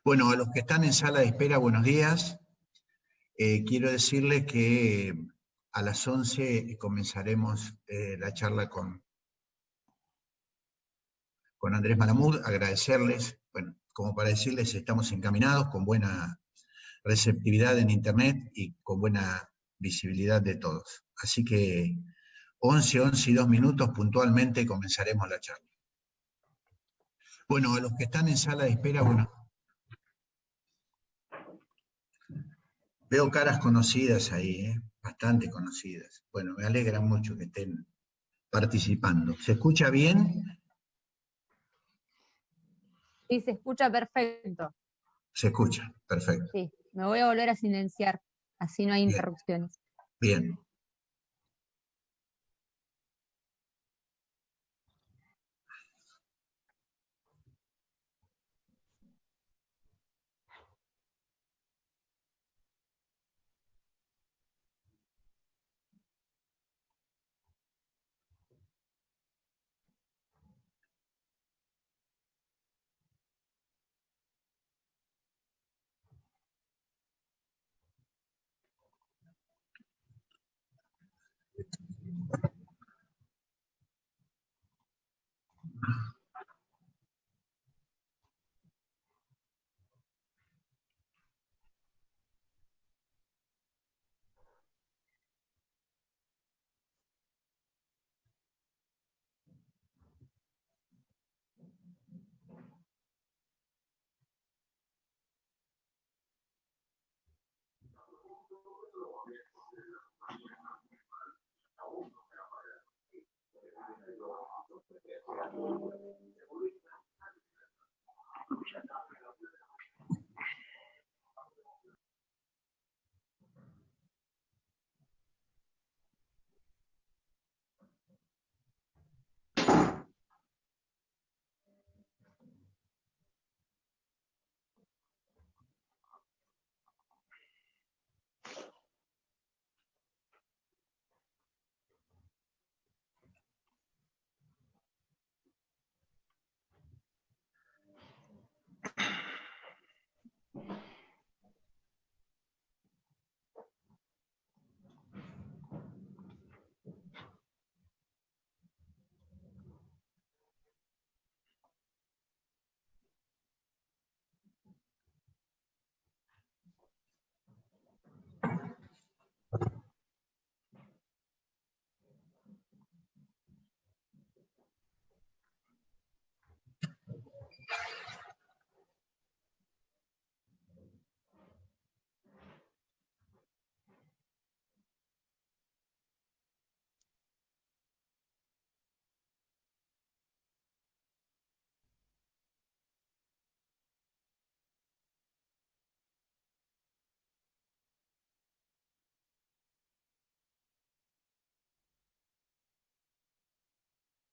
Bueno, a los que están en sala de espera, buenos días. Quiero decirles que a las 11 comenzaremos la charla con Andrés Malamud. Agradecerles, bueno, como para decirles, estamos encaminados con buena receptividad en Internet y con buena visibilidad de todos. Así que 11 y 2 minutos puntualmente comenzaremos la charla. Bueno, a los que están en sala de espera, bueno, veo caras conocidas ahí, bastante conocidas. Bueno, me alegra mucho que estén participando. ¿Se escucha bien? Sí, se escucha perfecto. Se escucha, perfecto. Sí, me voy a volver a silenciar, así no hay Bien. interrupciones. Bien.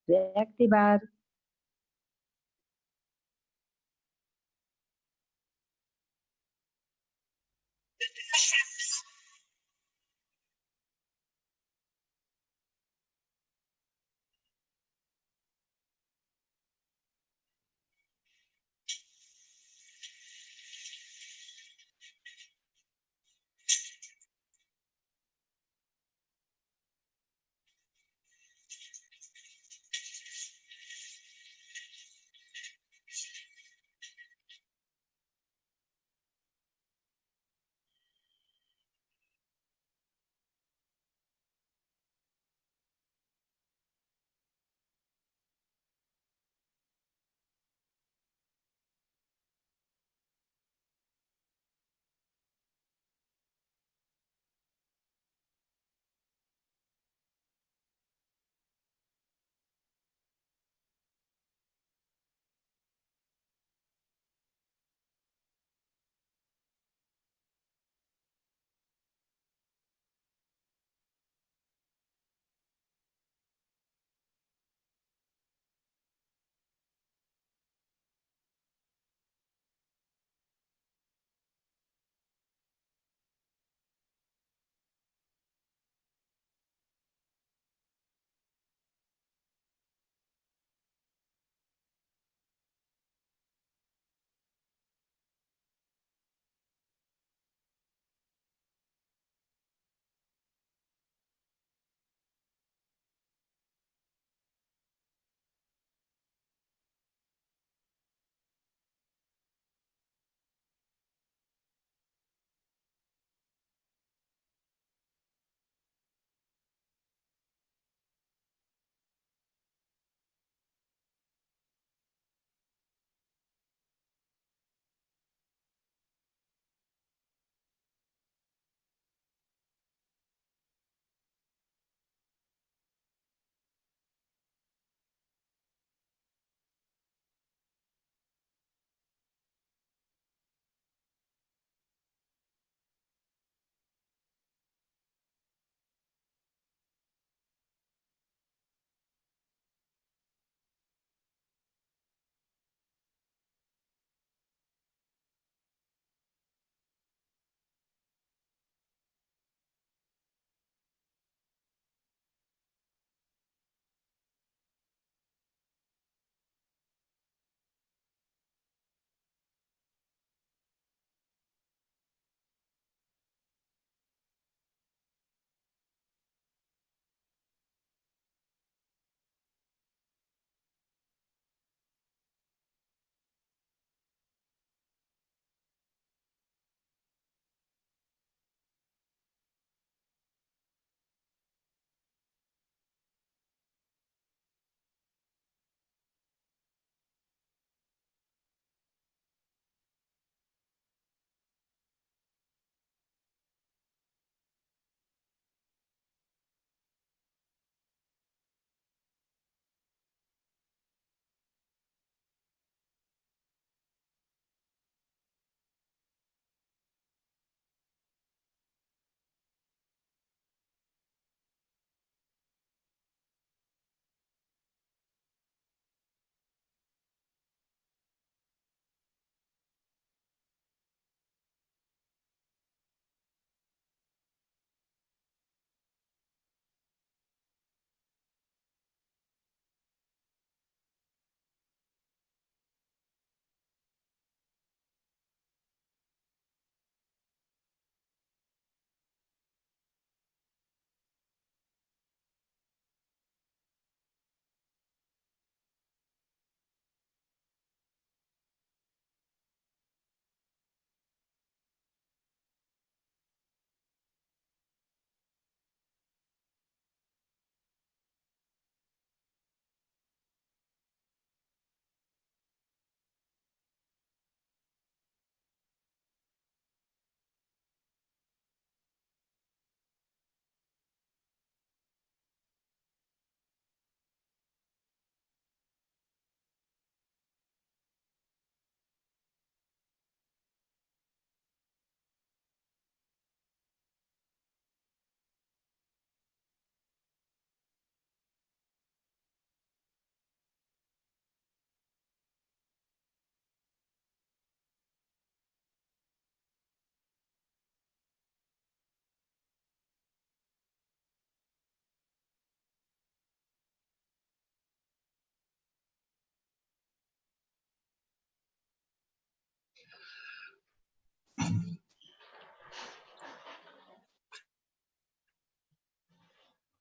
Reactivar.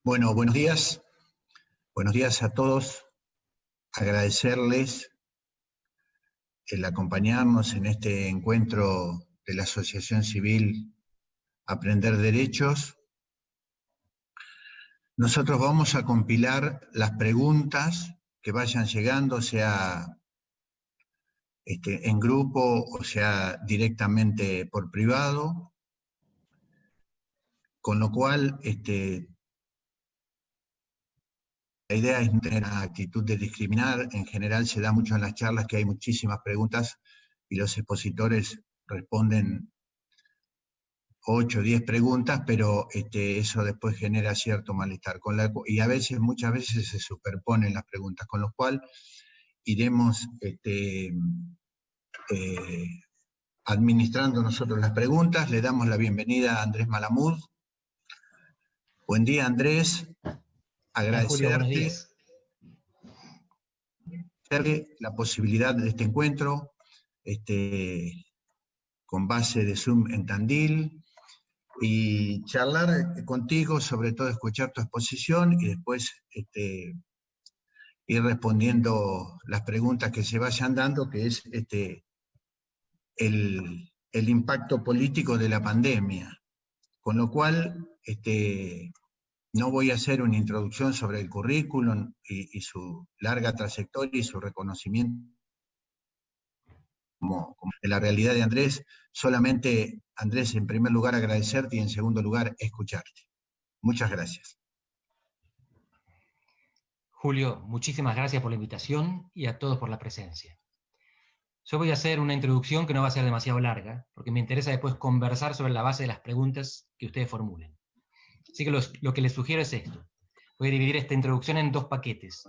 Bueno, buenos días. Buenos días a todos. Agradecerles el acompañarnos en este encuentro de la Asociación Civil Aprender Derechos. Nosotros vamos a compilar las preguntas que vayan llegando, sea en grupo o sea directamente por privado, con lo cual la idea es no tener una actitud de discriminar. En general se da mucho en las charlas que hay muchísimas preguntas y los expositores responden 8 o 10 preguntas, pero eso después genera cierto malestar. Y muchas veces se superponen las preguntas, con lo cual iremos administrando nosotros las preguntas. Le damos la bienvenida a Andrés Malamud. Buen día, Andrés. Agradecerte la posibilidad de este encuentro con base de Zoom en Tandil y charlar contigo, sobre todo escuchar tu exposición y después ir respondiendo las preguntas que se vayan dando, que es el impacto político de la pandemia. Con lo cual, no voy a hacer una introducción sobre el currículum y su larga trayectoria y su reconocimiento como de la realidad de Andrés. Solamente, Andrés, en primer lugar agradecerte y en segundo lugar escucharte. Muchas gracias. Julio, muchísimas gracias por la invitación y a todos por la presencia. Yo voy a hacer una introducción que no va a ser demasiado larga, porque me interesa después conversar sobre la base de las preguntas que ustedes formulen. Así que lo que les sugiero es esto. Voy a dividir esta introducción en 2 paquetes.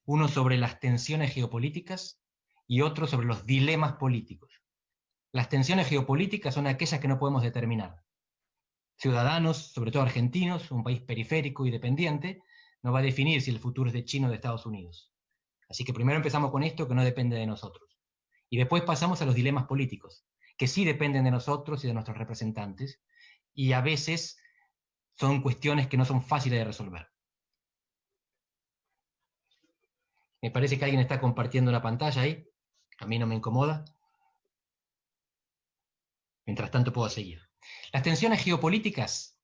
Uno sobre las tensiones geopolíticas y otro sobre los dilemas políticos. Las tensiones geopolíticas son aquellas que no podemos determinar. Ciudadanos, sobre todo argentinos, un país periférico y dependiente, no va a definir si el futuro es de China o de Estados Unidos. Así que primero empezamos con esto que no depende de nosotros. Y después pasamos a los dilemas políticos, que sí dependen de nosotros y de nuestros representantes, y a veces son cuestiones que no son fáciles de resolver. Me parece que alguien está compartiendo una pantalla ahí. A mí no me incomoda. Mientras tanto puedo seguir. Las tensiones geopolíticas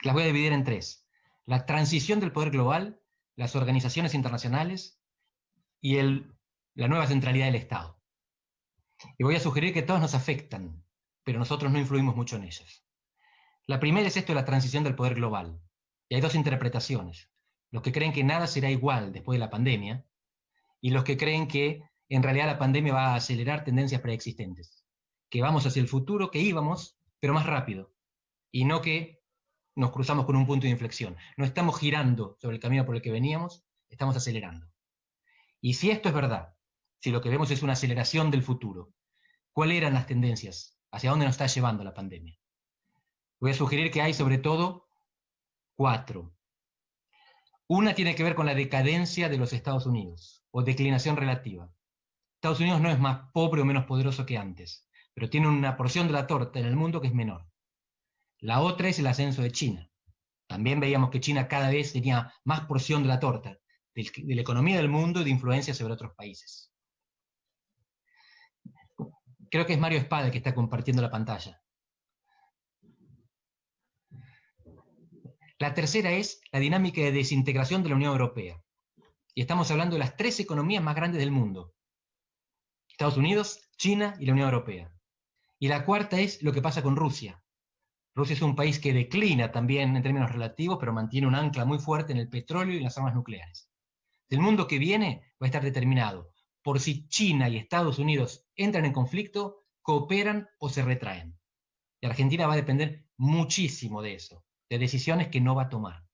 las voy a dividir en 3. La transición del poder global, las organizaciones internacionales y la nueva centralidad del Estado. Y voy a sugerir que todos nos afectan, pero nosotros no influimos mucho en ellas. La primera es esto de la transición del poder global. Y hay 2 interpretaciones. Los que creen que nada será igual después de la pandemia y los que creen que en realidad la pandemia va a acelerar tendencias preexistentes. Que vamos hacia el futuro que íbamos, pero más rápido. Y no que nos cruzamos con un punto de inflexión. No estamos girando sobre el camino por el que veníamos, estamos acelerando. Y si esto es verdad, si lo que vemos es una aceleración del futuro, ¿cuáles eran las tendencias? ¿Hacia dónde nos está llevando la pandemia? Voy a sugerir que hay sobre todo 4. Una tiene que ver con la decadencia de los Estados Unidos, o declinación relativa. Estados Unidos no es más pobre o menos poderoso que antes, pero tiene una porción de la torta en el mundo que es menor. La otra es el ascenso de China. También veíamos que China cada vez tenía más porción de la torta, de la economía del mundo y de influencia sobre otros países. Creo que es Mario Espada el que está compartiendo la pantalla. La tercera es la dinámica de desintegración de la Unión Europea. Y estamos hablando de las 3 economías más grandes del mundo. Estados Unidos, China y la Unión Europea. Y la cuarta es lo que pasa con Rusia. Rusia es un país que declina también en términos relativos, pero mantiene un ancla muy fuerte en el petróleo y en las armas nucleares. El mundo que viene va a estar determinado por si China y Estados Unidos entran en conflicto, cooperan o se retraen. Y Argentina va a depender muchísimo de eso, de decisiones que no va a tomar.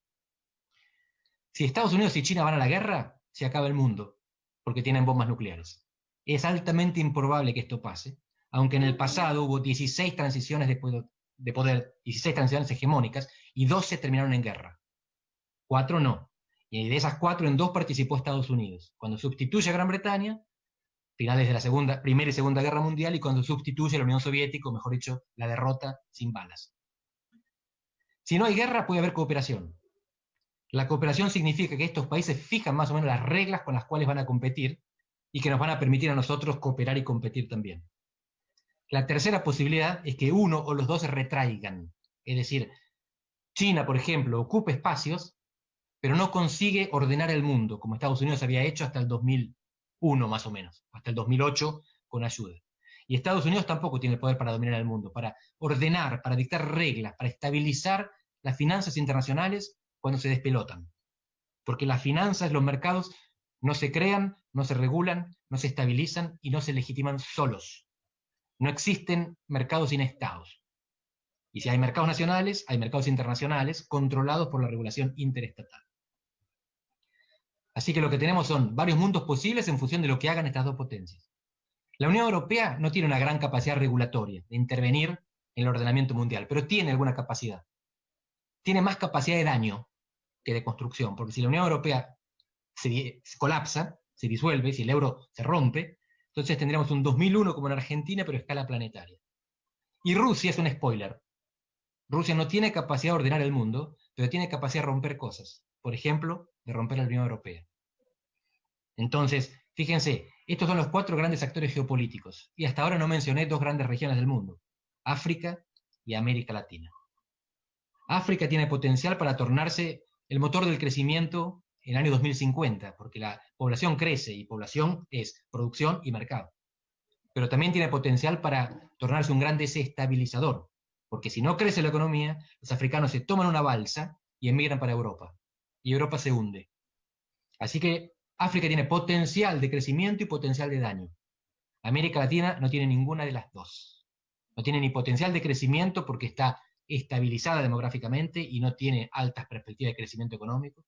Si Estados Unidos y China van a la guerra, se acaba el mundo, porque tienen bombas nucleares. Es altamente improbable que esto pase, aunque en el pasado hubo 16 transiciones de poder, 16 transiciones hegemónicas, y 12 terminaron en guerra. 4 no. Y de esas 4, en 2 participó Estados Unidos. Cuando sustituye a Gran Bretaña, finales de la Primera y Segunda Guerra Mundial, y cuando sustituye a la Unión Soviética, o mejor dicho, la derrota sin balas. Si no hay guerra, puede haber cooperación. La cooperación significa que estos países fijan más o menos las reglas con las cuales van a competir y que nos van a permitir a nosotros cooperar y competir también. La tercera posibilidad es que uno o los dos se retraigan. Es decir, China, por ejemplo, ocupa espacios, pero no consigue ordenar el mundo, como Estados Unidos había hecho hasta el 2001 más o menos, hasta el 2008 con ayuda. Y Estados Unidos tampoco tiene el poder para dominar el mundo, para ordenar, para dictar reglas, para estabilizar las finanzas internacionales cuando se despelotan. Porque las finanzas, los mercados, no se crean, no se regulan, no se estabilizan y no se legitiman solos. No existen mercados sin estados. Y si hay mercados nacionales, hay mercados internacionales controlados por la regulación interestatal. Así que lo que tenemos son varios mundos posibles en función de lo que hagan estas dos potencias. La Unión Europea no tiene una gran capacidad regulatoria de intervenir en el ordenamiento mundial, pero tiene alguna capacidad. Tiene más capacidad de daño que de construcción, porque si la Unión Europea se colapsa, se disuelve, si el euro se rompe, entonces tendríamos un 2001 como en Argentina, pero a escala planetaria. Y Rusia es un spoiler. Rusia no tiene capacidad de ordenar el mundo, pero tiene capacidad de romper cosas. Por ejemplo, de romper la Unión Europea. Entonces, fíjense, estos son los 4 grandes actores geopolíticos. Y hasta ahora no mencioné 2 grandes regiones del mundo, África y América Latina. África tiene potencial para tornarse el motor del crecimiento en el año 2050, porque la población crece y población es producción y mercado. Pero también tiene potencial para tornarse un gran desestabilizador, porque si no crece la economía, los africanos se toman una balsa y emigran para Europa, y Europa se hunde. Así que África tiene potencial de crecimiento y potencial de daño. América Latina no tiene ninguna de las dos. No tiene ni potencial de crecimiento porque está estabilizada demográficamente y no tiene altas perspectivas de crecimiento económico,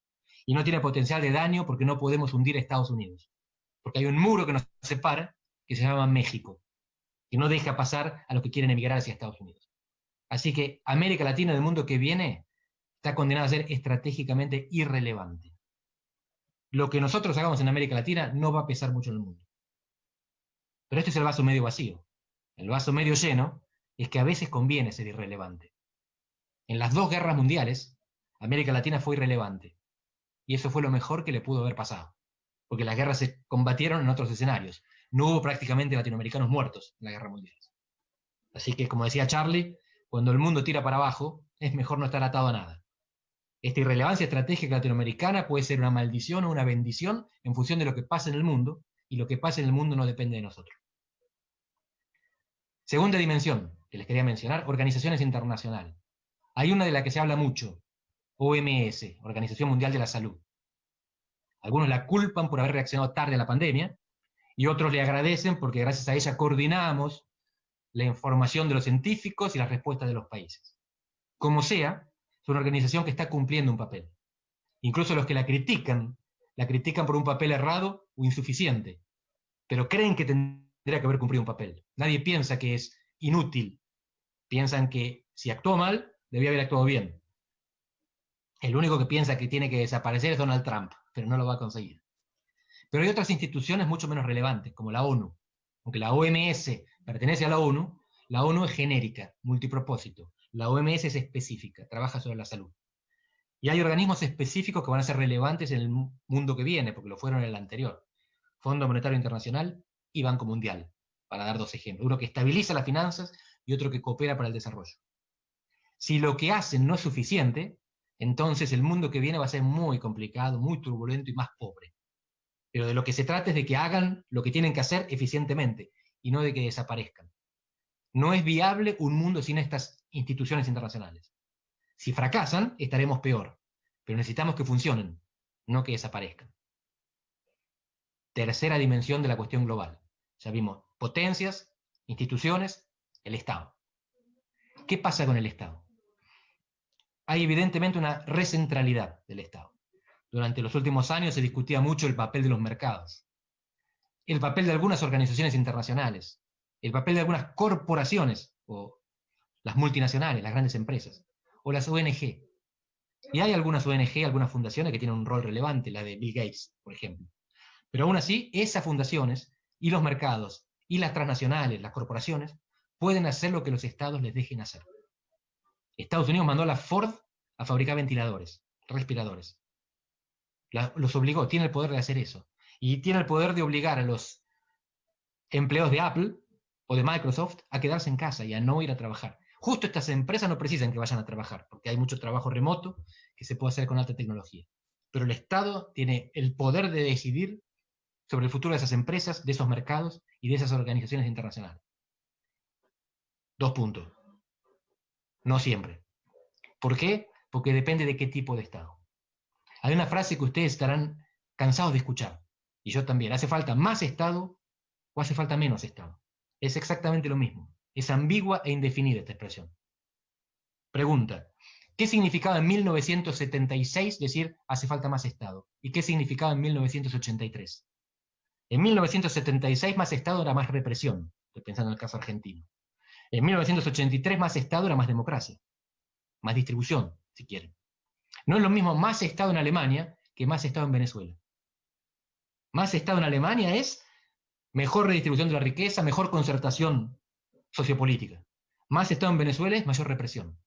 y no tiene potencial de daño porque no podemos hundir a Estados Unidos, porque hay un muro que nos separa que se llama México, que no deja pasar a los que quieren emigrar hacia Estados Unidos. Así que América Latina, del mundo que viene, está condenada a ser estratégicamente irrelevante. Lo que nosotros hagamos en América Latina no va a pesar mucho en el mundo. Pero este es el vaso medio vacío. El vaso medio lleno es que a veces conviene ser irrelevante. En las 2 guerras mundiales, América Latina fue irrelevante. Y eso fue lo mejor que le pudo haber pasado. Porque las guerras se combatieron en otros escenarios. No hubo prácticamente latinoamericanos muertos en la guerra mundial. Así que, como decía Charlie, cuando el mundo tira para abajo, es mejor no estar atado a nada. Esta irrelevancia estratégica latinoamericana puede ser una maldición o una bendición en función de lo que pasa en el mundo, y lo que pasa en el mundo no depende de nosotros. Segunda dimensión que les quería mencionar, organizaciones internacionales. Hay una de la que se habla mucho, OMS, Organización Mundial de la Salud. Algunos la culpan por haber reaccionado tarde a la pandemia, y otros le agradecen porque gracias a ella coordinamos la información de los científicos y las respuestas de los países. Como sea, es una organización que está cumpliendo un papel. Incluso los que la critican por un papel errado o insuficiente, pero creen que tendría que haber cumplido un papel. Nadie piensa que es inútil. Piensan que si actuó mal, debía haber actuado bien. El único que piensa que tiene que desaparecer es Donald Trump, pero no lo va a conseguir. Pero hay otras instituciones mucho menos relevantes, como la ONU. Aunque la OMS pertenece a la ONU es genérica, multipropósito. La OMS es específica, trabaja sobre la salud. Y hay organismos específicos que van a ser relevantes en el mundo que viene, porque lo fueron en el anterior. Fondo Monetario Internacional y Banco Mundial, para dar 2 ejemplos. Uno que estabiliza las finanzas y otro que coopera para el desarrollo. Si lo que hacen no es suficiente, entonces el mundo que viene va a ser muy complicado, muy turbulento y más pobre. Pero de lo que se trata es de que hagan lo que tienen que hacer eficientemente, y no de que desaparezcan. No es viable un mundo sin estas instituciones internacionales. Si fracasan, estaremos peor, pero necesitamos que funcionen, no que desaparezcan. Tercera dimensión de la cuestión global. Ya vimos potencias, instituciones, el Estado. ¿Qué pasa con el Estado? Hay evidentemente una recentralidad del Estado. Durante los últimos años se discutía mucho el papel de los mercados, el papel de algunas organizaciones internacionales, el papel de algunas corporaciones, o las multinacionales, las grandes empresas, o las ONG. Y hay algunas ONG, algunas fundaciones que tienen un rol relevante, la de Bill Gates, por ejemplo. Pero aún así, esas fundaciones, y los mercados, y las transnacionales, las corporaciones, pueden hacer lo que los estados les dejen hacer. Estados Unidos mandó a la Ford a fabricar ventiladores, respiradores. Los obligó, tiene el poder de hacer eso. Y tiene el poder de obligar a los empleados de Apple o de Microsoft a quedarse en casa y a no ir a trabajar. Justo estas empresas no precisan que vayan a trabajar, porque hay mucho trabajo remoto que se puede hacer con alta tecnología. Pero el Estado tiene el poder de decidir sobre el futuro de esas empresas, de esos mercados y de esas organizaciones internacionales. 2 puntos. No siempre. ¿Por qué? Porque depende de qué tipo de Estado. Hay una frase que ustedes estarán cansados de escuchar, y yo también. ¿Hace falta más Estado o hace falta menos Estado? Es exactamente lo mismo. Es ambigua e indefinida esta expresión. Pregunta: ¿qué significaba en 1976 decir hace falta más Estado? ¿Y qué significaba en 1983? En 1976 más Estado era más represión, estoy pensando en el caso argentino. En 1983 más Estado era más democracia, más distribución, si quieren. No es lo mismo más Estado en Alemania que más Estado en Venezuela. Más Estado en Alemania es mejor redistribución de la riqueza, mejor concertación sociopolítica. Más Estado en Venezuela es mayor represión.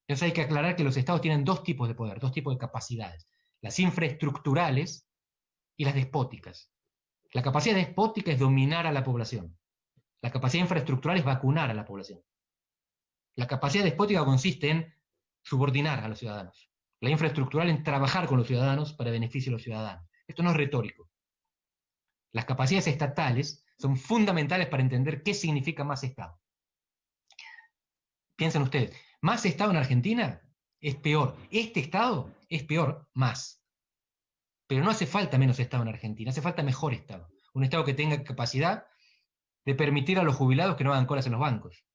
Entonces hay que aclarar que los Estados tienen 2 tipos de poder, 2 tipos de capacidades. Las infraestructurales y las despóticas. La capacidad despótica es dominar a la población. La capacidad infraestructural es vacunar a la población. La capacidad despótica consiste en subordinar a los ciudadanos. La infraestructural en trabajar con los ciudadanos para beneficio de los ciudadanos. Esto no es retórico. Las capacidades estatales son fundamentales para entender qué significa más Estado. Piensen ustedes, más Estado en Argentina es peor. Este Estado es peor, más. Pero no hace falta menos Estado en Argentina, hace falta mejor Estado. Un Estado que tenga capacidad de permitir a los jubilados que no hagan colas en los bancos,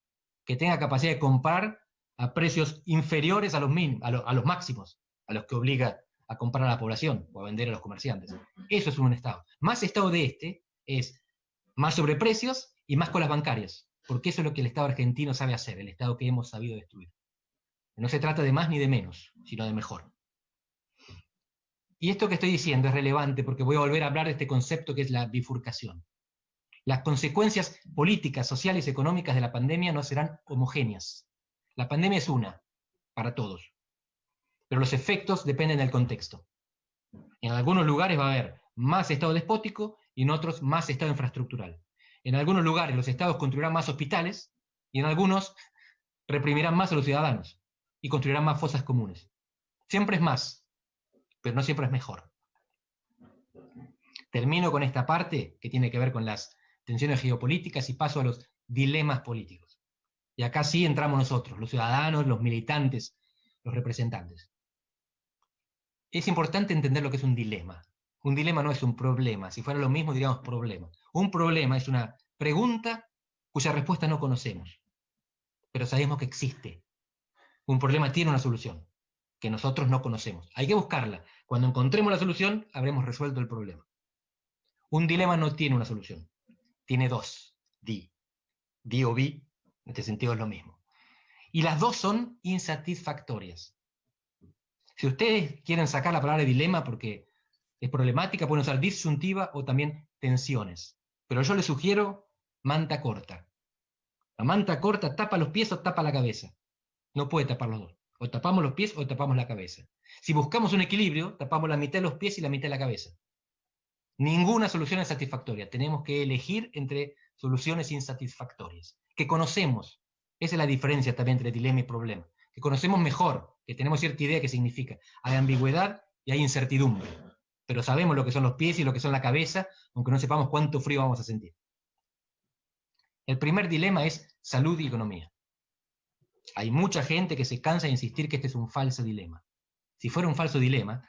que tenga capacidad de comprar a precios inferiores a los mínimos, a los máximos, a los que obliga a comprar a la población o a vender a los comerciantes. Eso es un Estado. Más Estado de este es más sobreprecios y más colas bancarias, porque eso es lo que el Estado argentino sabe hacer, el Estado que hemos sabido destruir. No se trata de más ni de menos, sino de mejor. Y esto que estoy diciendo es relevante porque voy a volver a hablar de este concepto que es la bifurcación. Las consecuencias políticas, sociales y económicas de la pandemia no serán homogéneas. La pandemia es una, para todos. Pero los efectos dependen del contexto. En algunos lugares va a haber más Estado despótico y en otros más Estado infraestructural. En algunos lugares los Estados construirán más hospitales y en algunos reprimirán más a los ciudadanos y construirán más fosas comunes. Siempre es más, pero no siempre es mejor. Termino con esta parte que tiene que ver con las tensiones geopolíticas y paso a los dilemas políticos. Y acá sí entramos nosotros, los ciudadanos, los militantes, los representantes. Es importante entender lo que es un dilema. Un dilema no es un problema. Si fuera lo mismo, diríamos problema. Un problema es una pregunta cuya respuesta no conocemos, pero sabemos que existe. Un problema tiene una solución, que nosotros no conocemos. Hay que buscarla. Cuando encontremos la solución, habremos resuelto el problema. Un dilema no tiene una solución. Tiene 2. Di o bi, en este sentido es lo mismo. Y las 2 son insatisfactorias. Si ustedes quieren sacar la palabra dilema porque es problemática, pueden usar disyuntiva o también tensiones. Pero yo les sugiero manta corta. La manta corta tapa los pies o tapa la cabeza. No puede tapar los dos. O tapamos los pies o tapamos la cabeza. Si buscamos un equilibrio, tapamos la mitad de los pies y la mitad de la cabeza. Ninguna solución es satisfactoria. Tenemos que elegir entre soluciones insatisfactorias, que conocemos. Esa es la diferencia también entre dilema y problema. Que conocemos mejor, que tenemos cierta idea de qué significa. Hay ambigüedad y hay incertidumbre. Pero sabemos lo que son los pies y lo que son la cabeza, aunque no sepamos cuánto frío vamos a sentir. El primer dilema es salud y economía. Hay mucha gente que se cansa de insistir que este es un falso dilema. Si fuera un falso dilema,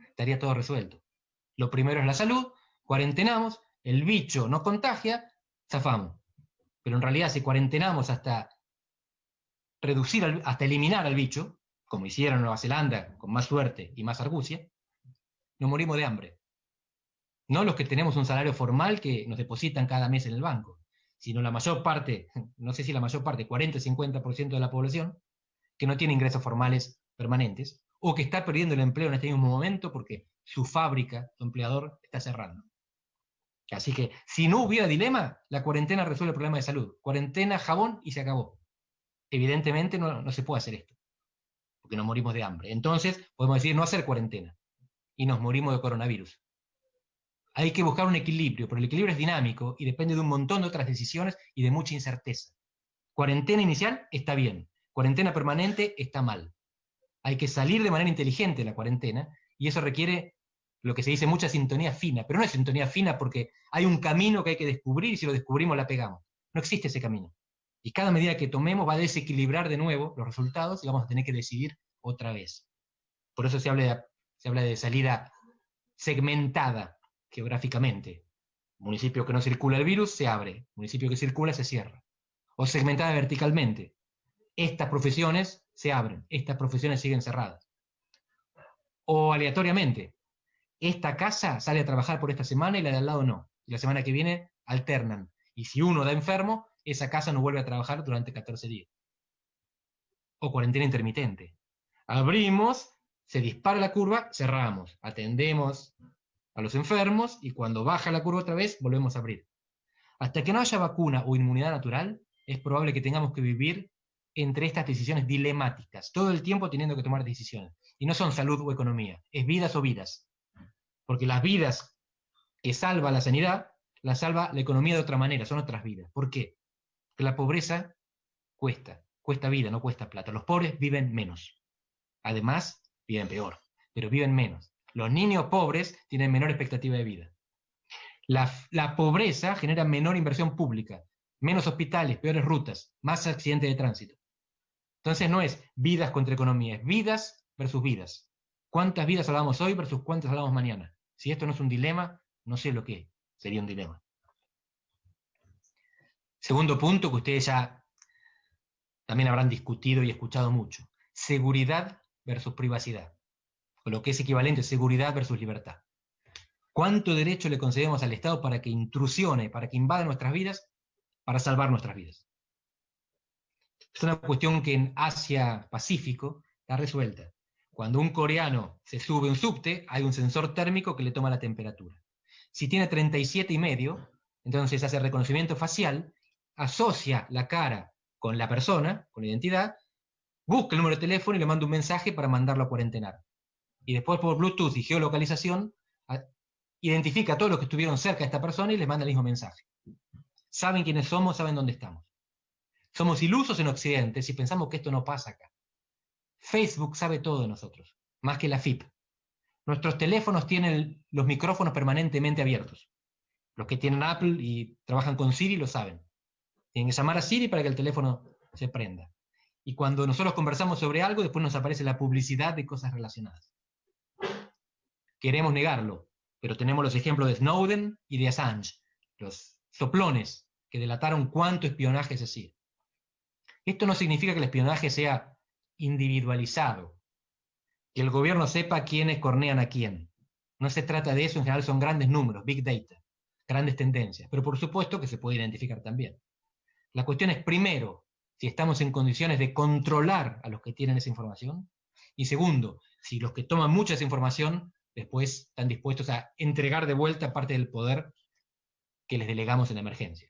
estaría todo resuelto. Lo primero es la salud, cuarentenamos, el bicho no contagia, zafamos. Pero en realidad si cuarentenamos hasta reducir, hasta eliminar al bicho, como hicieron en Nueva Zelanda, con más suerte y más argucia, nos morimos de hambre. No los que tenemos un salario formal que nos depositan cada mes en el banco, sino la mayor parte, no sé si la mayor parte, 40-50% de la población, que no tiene ingresos formales permanentes, o que está perdiendo el empleo en este mismo momento porque su fábrica, su empleador, está cerrando. Así que, si no hubiera dilema, la cuarentena resuelve el problema de salud. Cuarentena, jabón y se acabó. Evidentemente no se puede hacer esto. porque nos morimos de hambre. Entonces, podemos decir no hacer cuarentena, y nos morimos de coronavirus. Hay que buscar un equilibrio, pero el equilibrio es dinámico y depende de un montón de otras decisiones y de mucha incerteza. Cuarentena inicial está bien, cuarentena permanente está mal. Hay que salir de manera inteligente de la cuarentena, y eso requiere lo que se dice mucha sintonía fina, pero no es sintonía fina porque hay un camino que hay que descubrir y si lo descubrimos la pegamos. No existe ese camino. Y cada medida que tomemos va a desequilibrar de nuevo los resultados y vamos a tener que decidir otra vez. Por eso se habla de salida segmentada geográficamente. Municipio que no circula el virus se abre, municipio que circula se cierra. O segmentada verticalmente. Estas profesiones se abren, estas profesiones siguen cerradas. O aleatoriamente. Esta casa sale a trabajar por esta semana y la de al lado no. Y la semana que viene alternan. Y si uno da enfermo, esa casa no vuelve a trabajar durante 14 días. O cuarentena intermitente. Abrimos, se dispara la curva, cerramos, atendemos a los enfermos y cuando baja la curva otra vez, volvemos a abrir. Hasta que no haya vacuna o inmunidad natural, es probable que tengamos que vivir entre estas decisiones dilemáticas, todo el tiempo teniendo que tomar decisiones. Y no son salud o economía, es vidas o vidas. Porque las vidas que salva la sanidad, las salva la economía de otra manera, son otras vidas. ¿Por qué? Porque la pobreza cuesta vida, no cuesta plata. Los pobres viven menos. Además, viven peor, pero viven menos. Los niños pobres tienen menor expectativa de vida. La pobreza genera menor inversión pública, menos hospitales, peores rutas, más accidentes de tránsito. Entonces no es vidas contra economía, es vidas versus vidas. ¿Cuántas vidas salvamos hoy versus cuántas salvamos mañana? Si esto no es un dilema, no sé lo que sería un dilema. Segundo punto que ustedes ya también habrán discutido y escuchado mucho. Seguridad versus privacidad. O lo que es equivalente, seguridad versus libertad. ¿Cuánto derecho le concedemos al Estado para que intrusione, para que invada nuestras vidas, para salvar nuestras vidas? Es una cuestión que en Asia-Pacífico está resuelta. Cuando un coreano se sube a un subte, hay un sensor térmico que le toma la temperatura. Si tiene 37,5, entonces hace reconocimiento facial, asocia la cara con la persona, con la identidad, busca el número de teléfono y le manda un mensaje para mandarlo a cuarentenar. Y después por Bluetooth y geolocalización, identifica a todos los que estuvieron cerca de esta persona y les manda el mismo mensaje. Saben quiénes somos, saben dónde estamos. Somos ilusos en Occidente si pensamos que esto no pasa acá. Facebook sabe todo de nosotros, más que la FIP. Nuestros teléfonos tienen los micrófonos permanentemente abiertos. Los que tienen Apple y trabajan con Siri lo saben. Tienen que llamar a Siri para que el teléfono se prenda. Y cuando nosotros conversamos sobre algo, después nos aparece la publicidad de cosas relacionadas. Queremos negarlo, pero tenemos los ejemplos de Snowden y de Assange, los soplones que delataron cuánto espionaje se hacía. Esto no significa que el espionaje sea individualizado, que el gobierno sepa quiénes cornean a quién. No se trata de eso, en general son grandes números, big data, grandes tendencias, pero por supuesto que se puede identificar también. La cuestión es, primero, si estamos en condiciones de controlar a los que tienen esa información, y segundo, si los que toman mucha esa información después están dispuestos a entregar de vuelta parte del poder que les delegamos en la emergencia.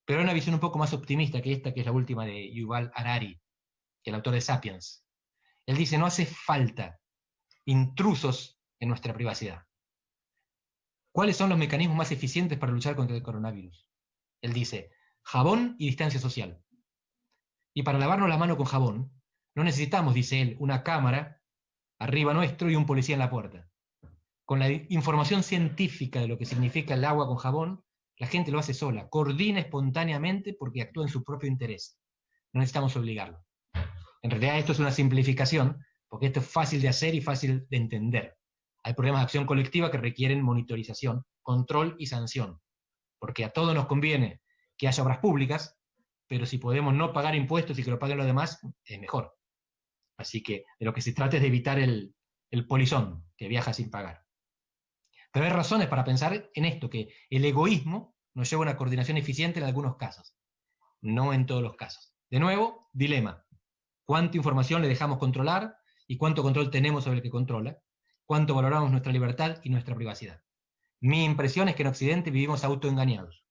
Pero hay una visión un poco más optimista que esta, que es la última de Yuval Harari, que es el autor de Sapiens. Él dice, no hace falta intrusos en nuestra privacidad. ¿Cuáles son los mecanismos más eficientes para luchar contra el coronavirus? Él dice, jabón y distancia social. Y para lavarnos la mano con jabón, no necesitamos, dice él, una cámara arriba nuestro y un policía en la puerta. Con la información científica de lo que significa el agua con jabón, la gente lo hace sola, coordina espontáneamente porque actúa en su propio interés. No necesitamos obligarlo. En realidad esto es una simplificación, porque esto es fácil de hacer y fácil de entender. Hay problemas de acción colectiva que requieren monitorización, control y sanción. Porque a todos nos conviene que haya obras públicas, pero si podemos no pagar impuestos y que lo paguen los demás, es mejor. Así que de lo que se trata es de evitar el polizón que viaja sin pagar. Pero hay razones para pensar en esto, que el egoísmo nos lleva a una coordinación eficiente en algunos casos, no en todos los casos. De nuevo, dilema. ¿Cuánta información le dejamos controlar y cuánto control tenemos sobre el que controla? ¿Cuánto valoramos nuestra libertad y nuestra privacidad? Mi impresión es que en Occidente vivimos autoengañados,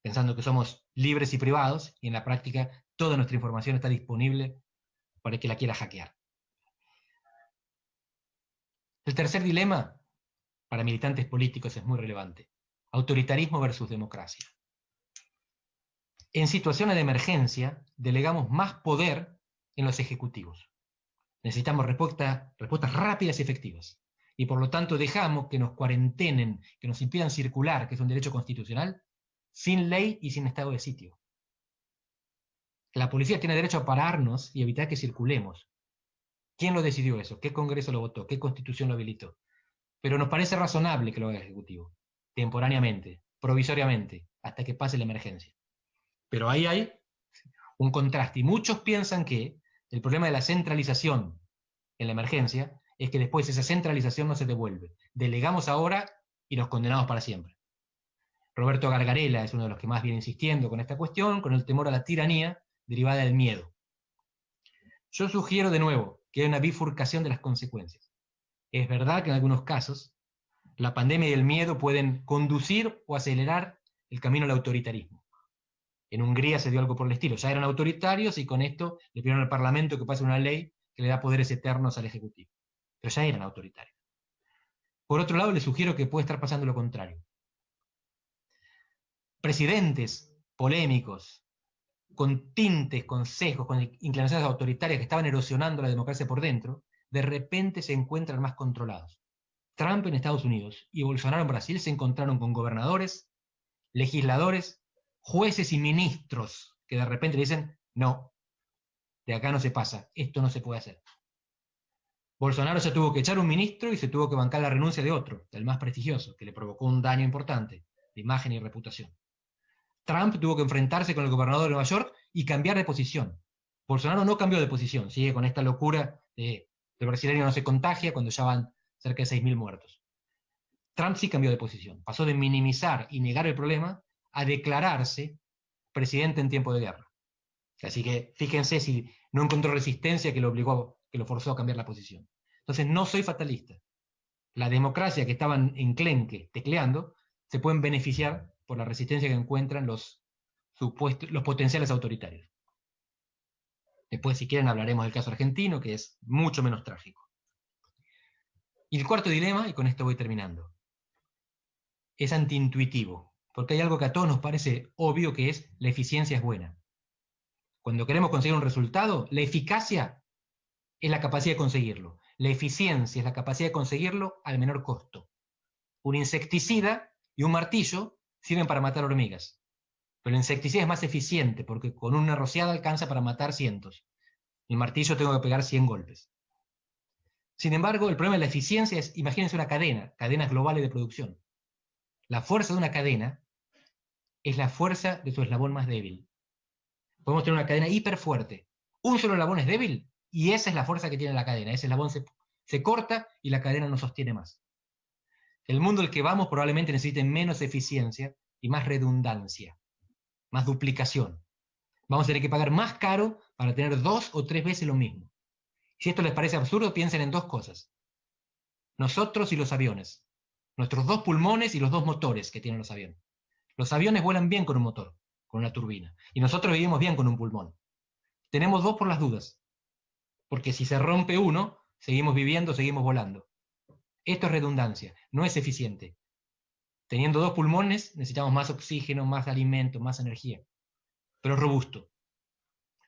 pensando que somos libres y privados, y en la práctica toda nuestra información está disponible para el que la quiera hackear. El tercer dilema, para militantes políticos, es muy relevante. Autoritarismo versus democracia. En situaciones de emergencia, delegamos más poder en los ejecutivos. Necesitamos respuestas rápidas y efectivas. Y por lo tanto dejamos que nos cuarentenen, que nos impidan circular, que es un derecho constitucional, sin ley y sin estado de sitio. La policía tiene derecho a pararnos y evitar que circulemos. ¿Quién lo decidió eso? ¿Qué Congreso lo votó? ¿Qué Constitución lo habilitó? Pero nos parece razonable que lo haga el Ejecutivo, temporariamente, provisoriamente, hasta que pase la emergencia. Pero ahí hay un contraste, y muchos piensan que el problema de la centralización en la emergencia es que después esa centralización no se devuelve. Delegamos ahora y nos condenamos para siempre. Roberto Gargarella es uno de los que más viene insistiendo con esta cuestión, con el temor a la tiranía derivada del miedo. Yo sugiero de nuevo que haya una bifurcación de las consecuencias. Es verdad que en algunos casos la pandemia y el miedo pueden conducir o acelerar el camino al autoritarismo. En Hungría se dio algo por el estilo. Ya eran autoritarios y con esto le pidieron al Parlamento que pase una ley que le da poderes eternos al Ejecutivo. Pero ya eran autoritarios. Por otro lado, les sugiero que puede estar pasando lo contrario. Presidentes polémicos, con tintes, con sesgos, con inclinaciones autoritarias que estaban erosionando la democracia por dentro, de repente se encuentran más controlados. Trump en Estados Unidos y Bolsonaro en Brasil se encontraron con gobernadores, legisladores, jueces y ministros que de repente le dicen, no, de acá no se pasa, esto no se puede hacer. Bolsonaro se tuvo que echar un ministro y se tuvo que bancar la renuncia de otro, del más prestigioso, que le provocó un daño importante de imagen y reputación. Trump tuvo que enfrentarse con el gobernador de Nueva York y cambiar de posición. Bolsonaro no cambió de posición, sigue con esta locura de el brasileño no se contagia cuando ya van cerca de 6.000 muertos. Trump sí cambió de posición, pasó de minimizar y negar el problema a declararse presidente en tiempo de guerra. Así que fíjense si no encontró resistencia que lo obligó, que lo forzó a cambiar la posición. Entonces no soy fatalista. La democracia que estaban enclenque, tecleando, se pueden beneficiar por la resistencia que encuentran los potenciales autoritarios. Después, si quieren, hablaremos del caso argentino, que es mucho menos trágico. Y el cuarto dilema, y con esto voy terminando, es antiintuitivo, porque hay algo que a todos nos parece obvio, que es la eficiencia es buena. Cuando queremos conseguir un resultado, la eficacia es la capacidad de conseguirlo. La eficiencia es la capacidad de conseguirlo al menor costo. Un insecticida y un martillo sirven para matar hormigas. Pero el insecticida es más eficiente porque con una rociada alcanza para matar cientos. El martillo tengo que pegar 100 golpes. Sin embargo, el problema de la eficiencia es, imagínense una cadena, cadenas globales de producción. La fuerza de una cadena es la fuerza de su eslabón más débil. Podemos tener una cadena hiper fuerte. Un solo eslabón es débil y esa es la fuerza que tiene la cadena. Ese eslabón se corta y la cadena no sostiene más. El mundo al que vamos probablemente necesite menos eficiencia y más redundancia, más duplicación. Vamos a tener que pagar más caro para tener 2 o 3 veces lo mismo. Si esto les parece absurdo, piensen en 2 cosas. Nosotros y los aviones. Nuestros 2 pulmones y los 2 motores que tienen los aviones. Los aviones vuelan bien con un motor, con una turbina. Y nosotros vivimos bien con un pulmón. Tenemos 2 por las dudas. Porque si se rompe uno, seguimos viviendo, seguimos volando. Esto es redundancia, no es eficiente. Teniendo 2 pulmones, necesitamos más oxígeno, más alimento, más energía. Pero es robusto.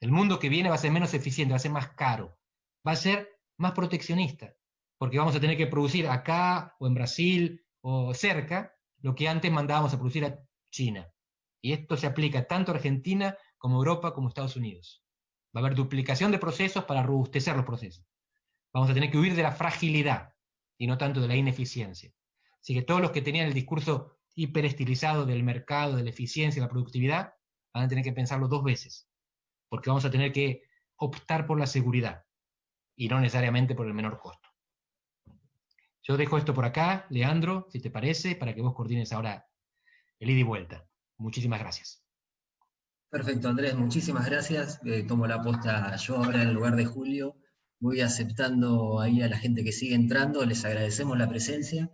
El mundo que viene va a ser menos eficiente, va a ser más caro. Va a ser más proteccionista. Porque vamos a tener que producir acá, o en Brasil, o cerca, lo que antes mandábamos a producir a China. Y esto se aplica tanto a Argentina, como a Europa, como a Estados Unidos. Va a haber duplicación de procesos para robustecer los procesos. Vamos a tener que huir de la fragilidad, y no tanto de la ineficiencia. Así que todos los que tenían el discurso hiperestilizado del mercado, de la eficiencia y la productividad, van a tener que pensarlo 2 veces, porque vamos a tener que optar por la seguridad, y no necesariamente por el menor costo. Yo dejo esto por acá, Leandro, si te parece, para que vos coordines ahora el ida y vuelta. Muchísimas gracias. Perfecto, Andrés, muchísimas gracias. Tomo la posta yo ahora en lugar de Julio. Voy aceptando ahí a la gente que sigue entrando, les agradecemos la presencia.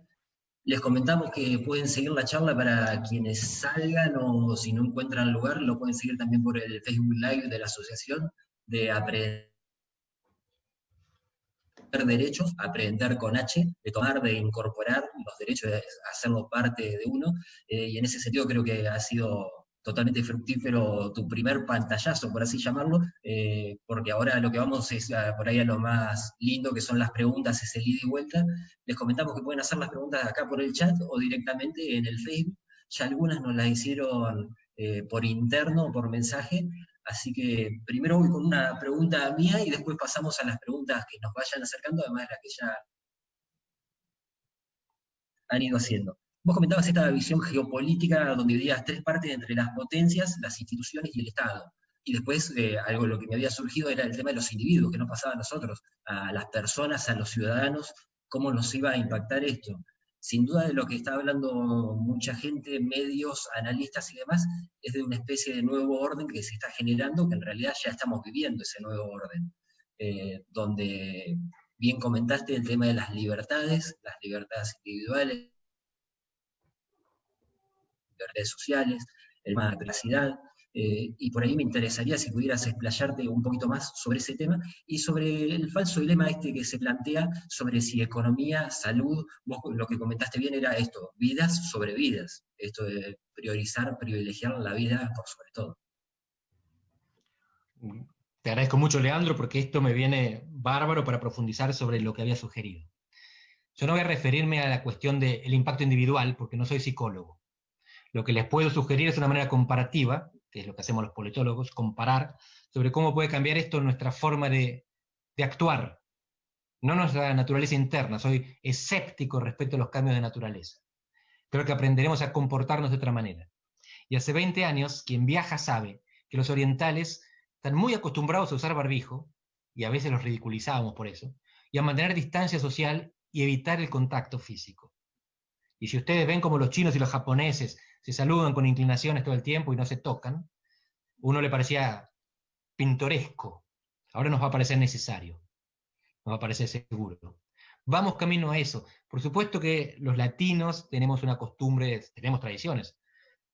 Les comentamos que pueden seguir la charla para quienes salgan o si no encuentran lugar, lo pueden seguir también por el Facebook Live de la Asociación de Aprender derechos, aprender con H, de tomar, de incorporar los derechos, de hacerlo parte de uno, y en ese sentido creo que ha sido totalmente fructífero tu primer pantallazo, por así llamarlo, porque ahora lo que vamos es por ahí a lo más lindo, que son las preguntas, ese ida y vuelta. Les comentamos que pueden hacer las preguntas acá por el chat o directamente en el Facebook. Ya algunas nos las hicieron por interno, por mensaje, así que primero voy con una pregunta mía y después pasamos a las preguntas que nos vayan acercando, además de las que ya han ido haciendo. Vos comentabas esta visión geopolítica donde dividías tres partes entre las potencias, las instituciones y el Estado. Y después, algo lo que me había surgido era el tema de los individuos, que nos pasaba a nosotros, a las personas, a los ciudadanos, cómo nos iba a impactar esto. Sin duda de lo que está hablando mucha gente, medios, analistas y demás, es de una especie de nuevo orden que se está generando, que en realidad ya estamos viviendo ese nuevo orden, donde bien comentaste el tema de las libertades individuales, redes sociales, el tema de la privacidad, y por ahí me interesaría si pudieras explayarte un poquito más sobre ese tema y sobre el falso dilema este que se plantea sobre si economía, salud, vos lo que comentaste bien era esto, vidas sobre vidas, esto de priorizar, privilegiar la vida por sobre todo. Te agradezco mucho, Leandro, porque esto me viene bárbaro para profundizar sobre lo que había sugerido. Yo no voy a referirme a la cuestión del impacto individual, porque no soy psicólogo. Lo que les puedo sugerir es una manera comparativa, que es lo que hacemos los politólogos, comparar sobre cómo puede cambiar esto nuestra forma de actuar, no nuestra naturaleza interna. Soy escéptico respecto a los cambios de naturaleza. Creo que aprenderemos a comportarnos de otra manera. Y hace 20 años, quien viaja sabe que los orientales están muy acostumbrados a usar barbijo, y a veces los ridiculizábamos por eso, y a mantener distancia social y evitar el contacto físico. Y si ustedes ven como los chinos y los japoneses se saludan con inclinaciones todo el tiempo y no se tocan, uno le parecía pintoresco. Ahora nos va a parecer necesario, nos va a parecer seguro. Vamos camino a eso. Por supuesto que los latinos tenemos una costumbre, tenemos tradiciones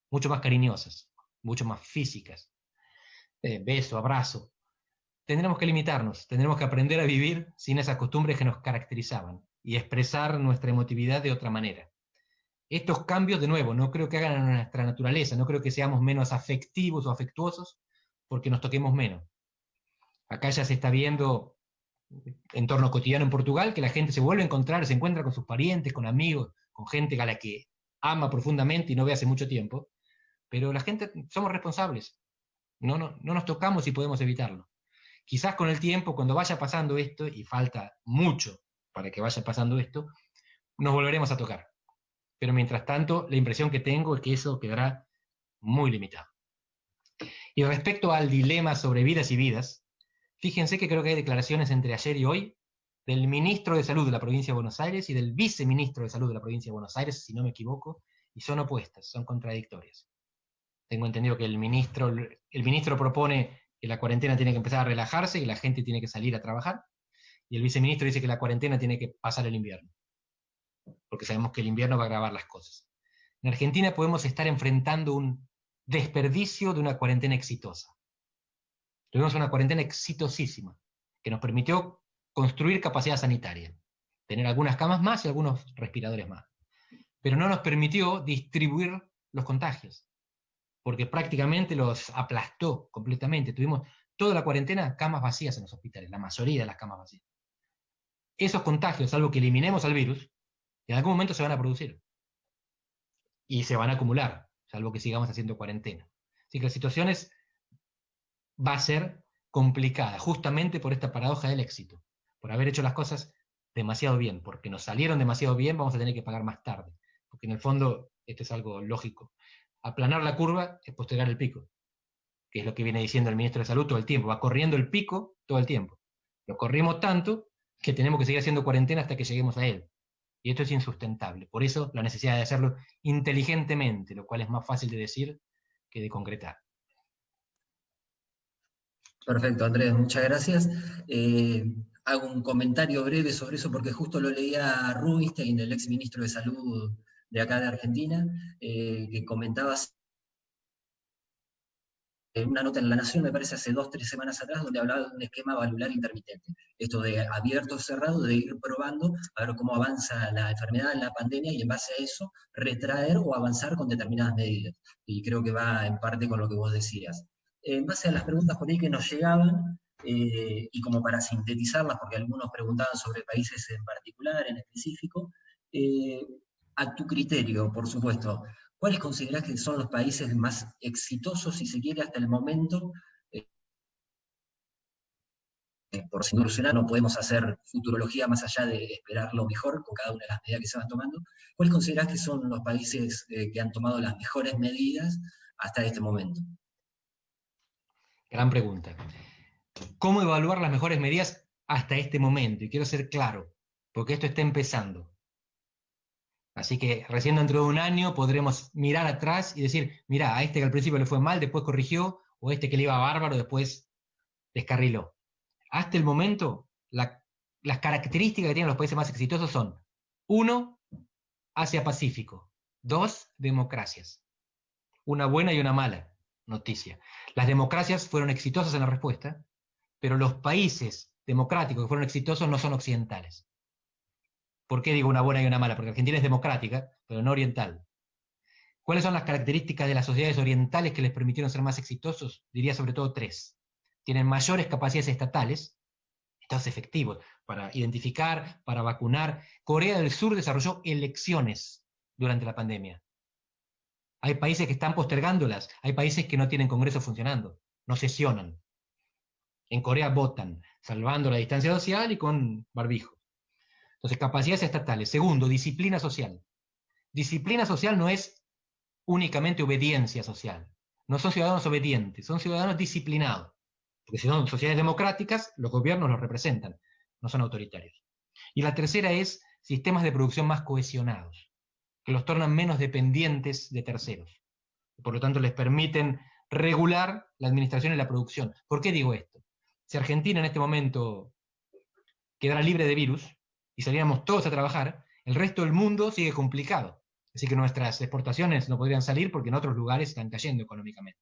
mucho más cariñosas, mucho más físicas. Beso, abrazo. Tendremos que limitarnos, tendremos que aprender a vivir sin esas costumbres que nos caracterizaban y expresar nuestra emotividad de otra manera. Estos cambios, de nuevo, no creo que hagan a nuestra naturaleza, no creo que seamos menos afectivos o afectuosos porque nos toquemos menos. Acá ya se está viendo, entorno cotidiano en Portugal, que la gente se vuelve a encontrar, se encuentra con sus parientes, con amigos, con gente a la que ama profundamente y no ve hace mucho tiempo, pero la gente, somos responsables, no nos tocamos y podemos evitarlo. Quizás con el tiempo, cuando vaya pasando esto, y falta mucho para que vaya pasando esto, nos volveremos a tocar. Pero mientras tanto, la impresión que tengo es que eso quedará muy limitado. Y respecto al dilema sobre vidas y vidas, fíjense que creo que hay declaraciones entre ayer y hoy del ministro de Salud de la provincia de Buenos Aires y del viceministro de Salud de la provincia de Buenos Aires, si no me equivoco, y son opuestas, son contradictorias. Tengo entendido que el ministro propone que la cuarentena tiene que empezar a relajarse y la gente tiene que salir a trabajar, y el viceministro dice que la cuarentena tiene que pasar el invierno, porque sabemos que el invierno va a agravar las cosas. En Argentina podemos estar enfrentando un desperdicio de una cuarentena exitosa. Tuvimos una cuarentena exitosísima, que nos permitió construir capacidad sanitaria, tener algunas camas más y algunos respiradores más. Pero no nos permitió distribuir los contagios, porque prácticamente los aplastó completamente. Tuvimos toda la cuarentena camas vacías en los hospitales, la mayoría de las camas vacías. Esos contagios, salvo que eliminemos al virus, en algún momento se van a producir. Y se van a acumular, salvo que sigamos haciendo cuarentena. Así que la situación va a ser complicada, justamente por esta paradoja del éxito, por haber hecho las cosas demasiado bien, porque nos salieron demasiado bien, vamos a tener que pagar más tarde, porque en el fondo esto es algo lógico. Aplanar la curva es postergar el pico, que es lo que viene diciendo el ministro de Salud todo el tiempo, va corriendo el pico todo el tiempo. Lo corrimos tanto que tenemos que seguir haciendo cuarentena hasta que lleguemos a él. Y esto es insustentable. Por eso la necesidad de hacerlo inteligentemente, lo cual es más fácil de decir que de concretar. Perfecto, Andrés, muchas gracias. Hago un comentario breve sobre eso porque justo lo leía Rubinstein, el ex ministro de Salud de acá de Argentina, que comentaba una nota en La Nación, me parece, hace 2 o 3 semanas atrás, donde hablaba de un esquema valvular intermitente. Esto de abierto, cerrado, de ir probando a ver cómo avanza la enfermedad, la pandemia, y en base a eso retraer o avanzar con determinadas medidas. Y creo que va en parte con lo que vos decías. En base a las preguntas por ahí que nos llegaban, y como para sintetizarlas, porque algunos preguntaban sobre países en particular, en específico, a tu criterio, por supuesto, ¿cuáles considerás que son los países más exitosos, si se quiere, hasta el momento? Por solucionar, no podemos hacer futurología más allá de esperar lo mejor con cada una de las medidas que se van tomando. ¿Cuáles considerás que son los países que han tomado las mejores medidas hasta este momento? Gran pregunta. ¿Cómo evaluar las mejores medidas hasta este momento? Y quiero ser claro, porque esto está empezando. Así que recién dentro de un año podremos mirar atrás y decir, mira, a este que al principio le fue mal, después corrigió, o este que le iba bárbaro, después descarriló. Hasta el momento, las características que tienen los países más exitosos son: 1, Asia-Pacífico; 2, democracias. Una buena y una mala noticia. Las democracias fueron exitosas en la respuesta, pero los países democráticos que fueron exitosos no son occidentales. ¿Por qué digo una buena y una mala? Porque Argentina es democrática, pero no oriental. ¿Cuáles son las características de las sociedades orientales que les permitieron ser más exitosos? Diría sobre todo 3. Tienen mayores capacidades estatales, estados efectivos, para identificar, para vacunar. Corea del Sur desarrolló elecciones durante la pandemia. Hay países que están postergándolas, hay países que no tienen congreso funcionando, no sesionan. En Corea votan, salvando la distancia social y con barbijo. Entonces, capacidades estatales. 2, disciplina social. Disciplina social no es únicamente obediencia social. No son ciudadanos obedientes, son ciudadanos disciplinados. Porque si son sociedades democráticas, los gobiernos los representan, no son autoritarios. Y la tercera es sistemas de producción más cohesionados, que los tornan menos dependientes de terceros. Por lo tanto, les permiten regular la administración y la producción. ¿Por qué digo esto? Si Argentina en este momento quedara libre de virus y saliéramos todos a trabajar, el resto del mundo sigue complicado. Así que nuestras exportaciones no podrían salir porque en otros lugares están cayendo económicamente.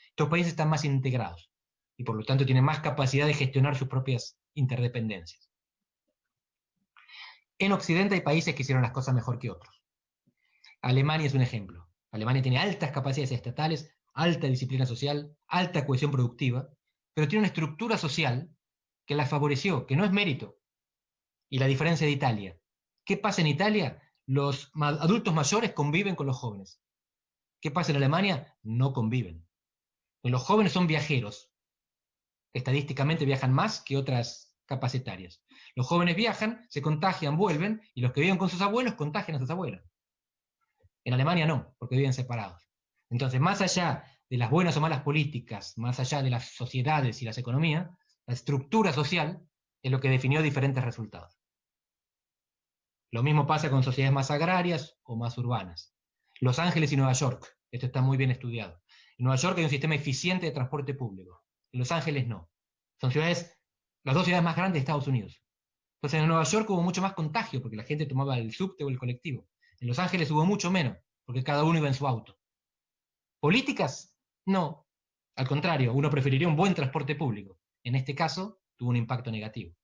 Estos países están más integrados y por lo tanto tienen más capacidad de gestionar sus propias interdependencias. En Occidente hay países que hicieron las cosas mejor que otros. Alemania es un ejemplo. Alemania tiene altas capacidades estatales, alta disciplina social, alta cohesión productiva, pero tiene una estructura social que la favoreció, que no es mérito. Y la diferencia de Italia. ¿Qué pasa en Italia? Los adultos mayores conviven con los jóvenes. ¿Qué pasa en Alemania? No conviven. Los jóvenes son viajeros. Estadísticamente viajan más que otras capas etarias. Los jóvenes viajan, se contagian, vuelven, y los que viven con sus abuelos contagian a sus abuelos. En Alemania no, porque viven separados. Entonces, más allá de las buenas o malas políticas, más allá de las sociedades y las economías, la estructura social es lo que definió diferentes resultados. Lo mismo pasa con sociedades más agrarias o más urbanas. Los Ángeles y Nueva York, esto está muy bien estudiado. En Nueva York hay un sistema eficiente de transporte público. En Los Ángeles no. Son ciudades, las 2 ciudades más grandes de Estados Unidos. Entonces en Nueva York hubo mucho más contagio porque la gente tomaba el subte o el colectivo. En Los Ángeles hubo mucho menos porque cada uno iba en su auto. ¿Políticas? No. Al contrario, uno preferiría un buen transporte público. En este caso, tuvo un impacto negativo.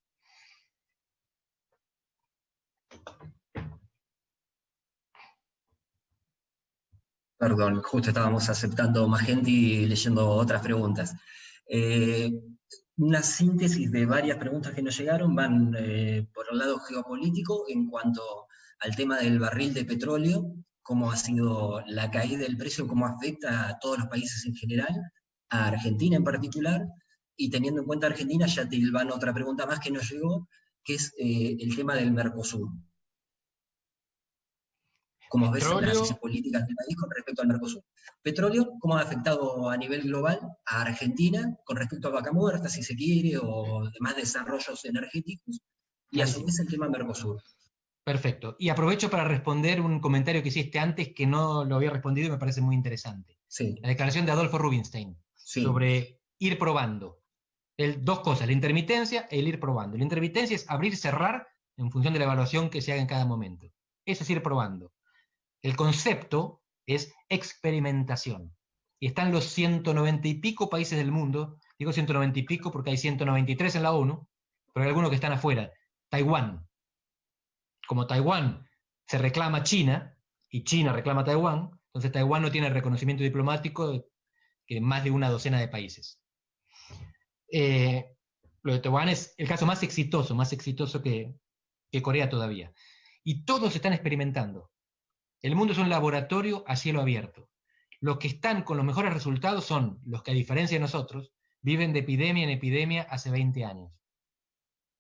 Perdón, justo estábamos aceptando más gente y leyendo otras preguntas. Una síntesis de varias preguntas que nos llegaron van por el lado geopolítico en cuanto al tema del barril de petróleo, cómo ha sido la caída del precio, cómo afecta a todos los países en general, a Argentina en particular, y teniendo en cuenta Argentina, ya te van otra pregunta más que nos llegó, que es el tema del Mercosur. ¿Cómo ves las decisiones políticas del país con respecto al Mercosur? Petróleo, ¿cómo ha afectado a nivel global a Argentina con respecto a Vaca Muerta, si se quiere, o demás desarrollos energéticos? Y a su vez el tema Mercosur. Perfecto. Y aprovecho para responder un comentario que hiciste antes que no lo había respondido y me parece muy interesante. Sí. La declaración de Adolfo Rubinstein sobre ir probando. 2 cosas, la intermitencia e el ir probando. La intermitencia es abrir y cerrar en función de la evaluación que se haga en cada momento. Eso es ir probando. El concepto es experimentación. y están los 190 y pico países del mundo, digo 190 y pico porque hay 193 en la ONU, pero hay algunos que están afuera. Taiwán. Como Taiwán se reclama China, y China reclama Taiwán, entonces Taiwán no tiene el reconocimiento diplomático que más de una docena de países. Lo de Taiwán es el caso más exitoso que Corea todavía. Y todos están experimentando. El mundo es un laboratorio a cielo abierto. Los que están con los mejores resultados son los que, a diferencia de nosotros, viven de epidemia en epidemia hace 20 años.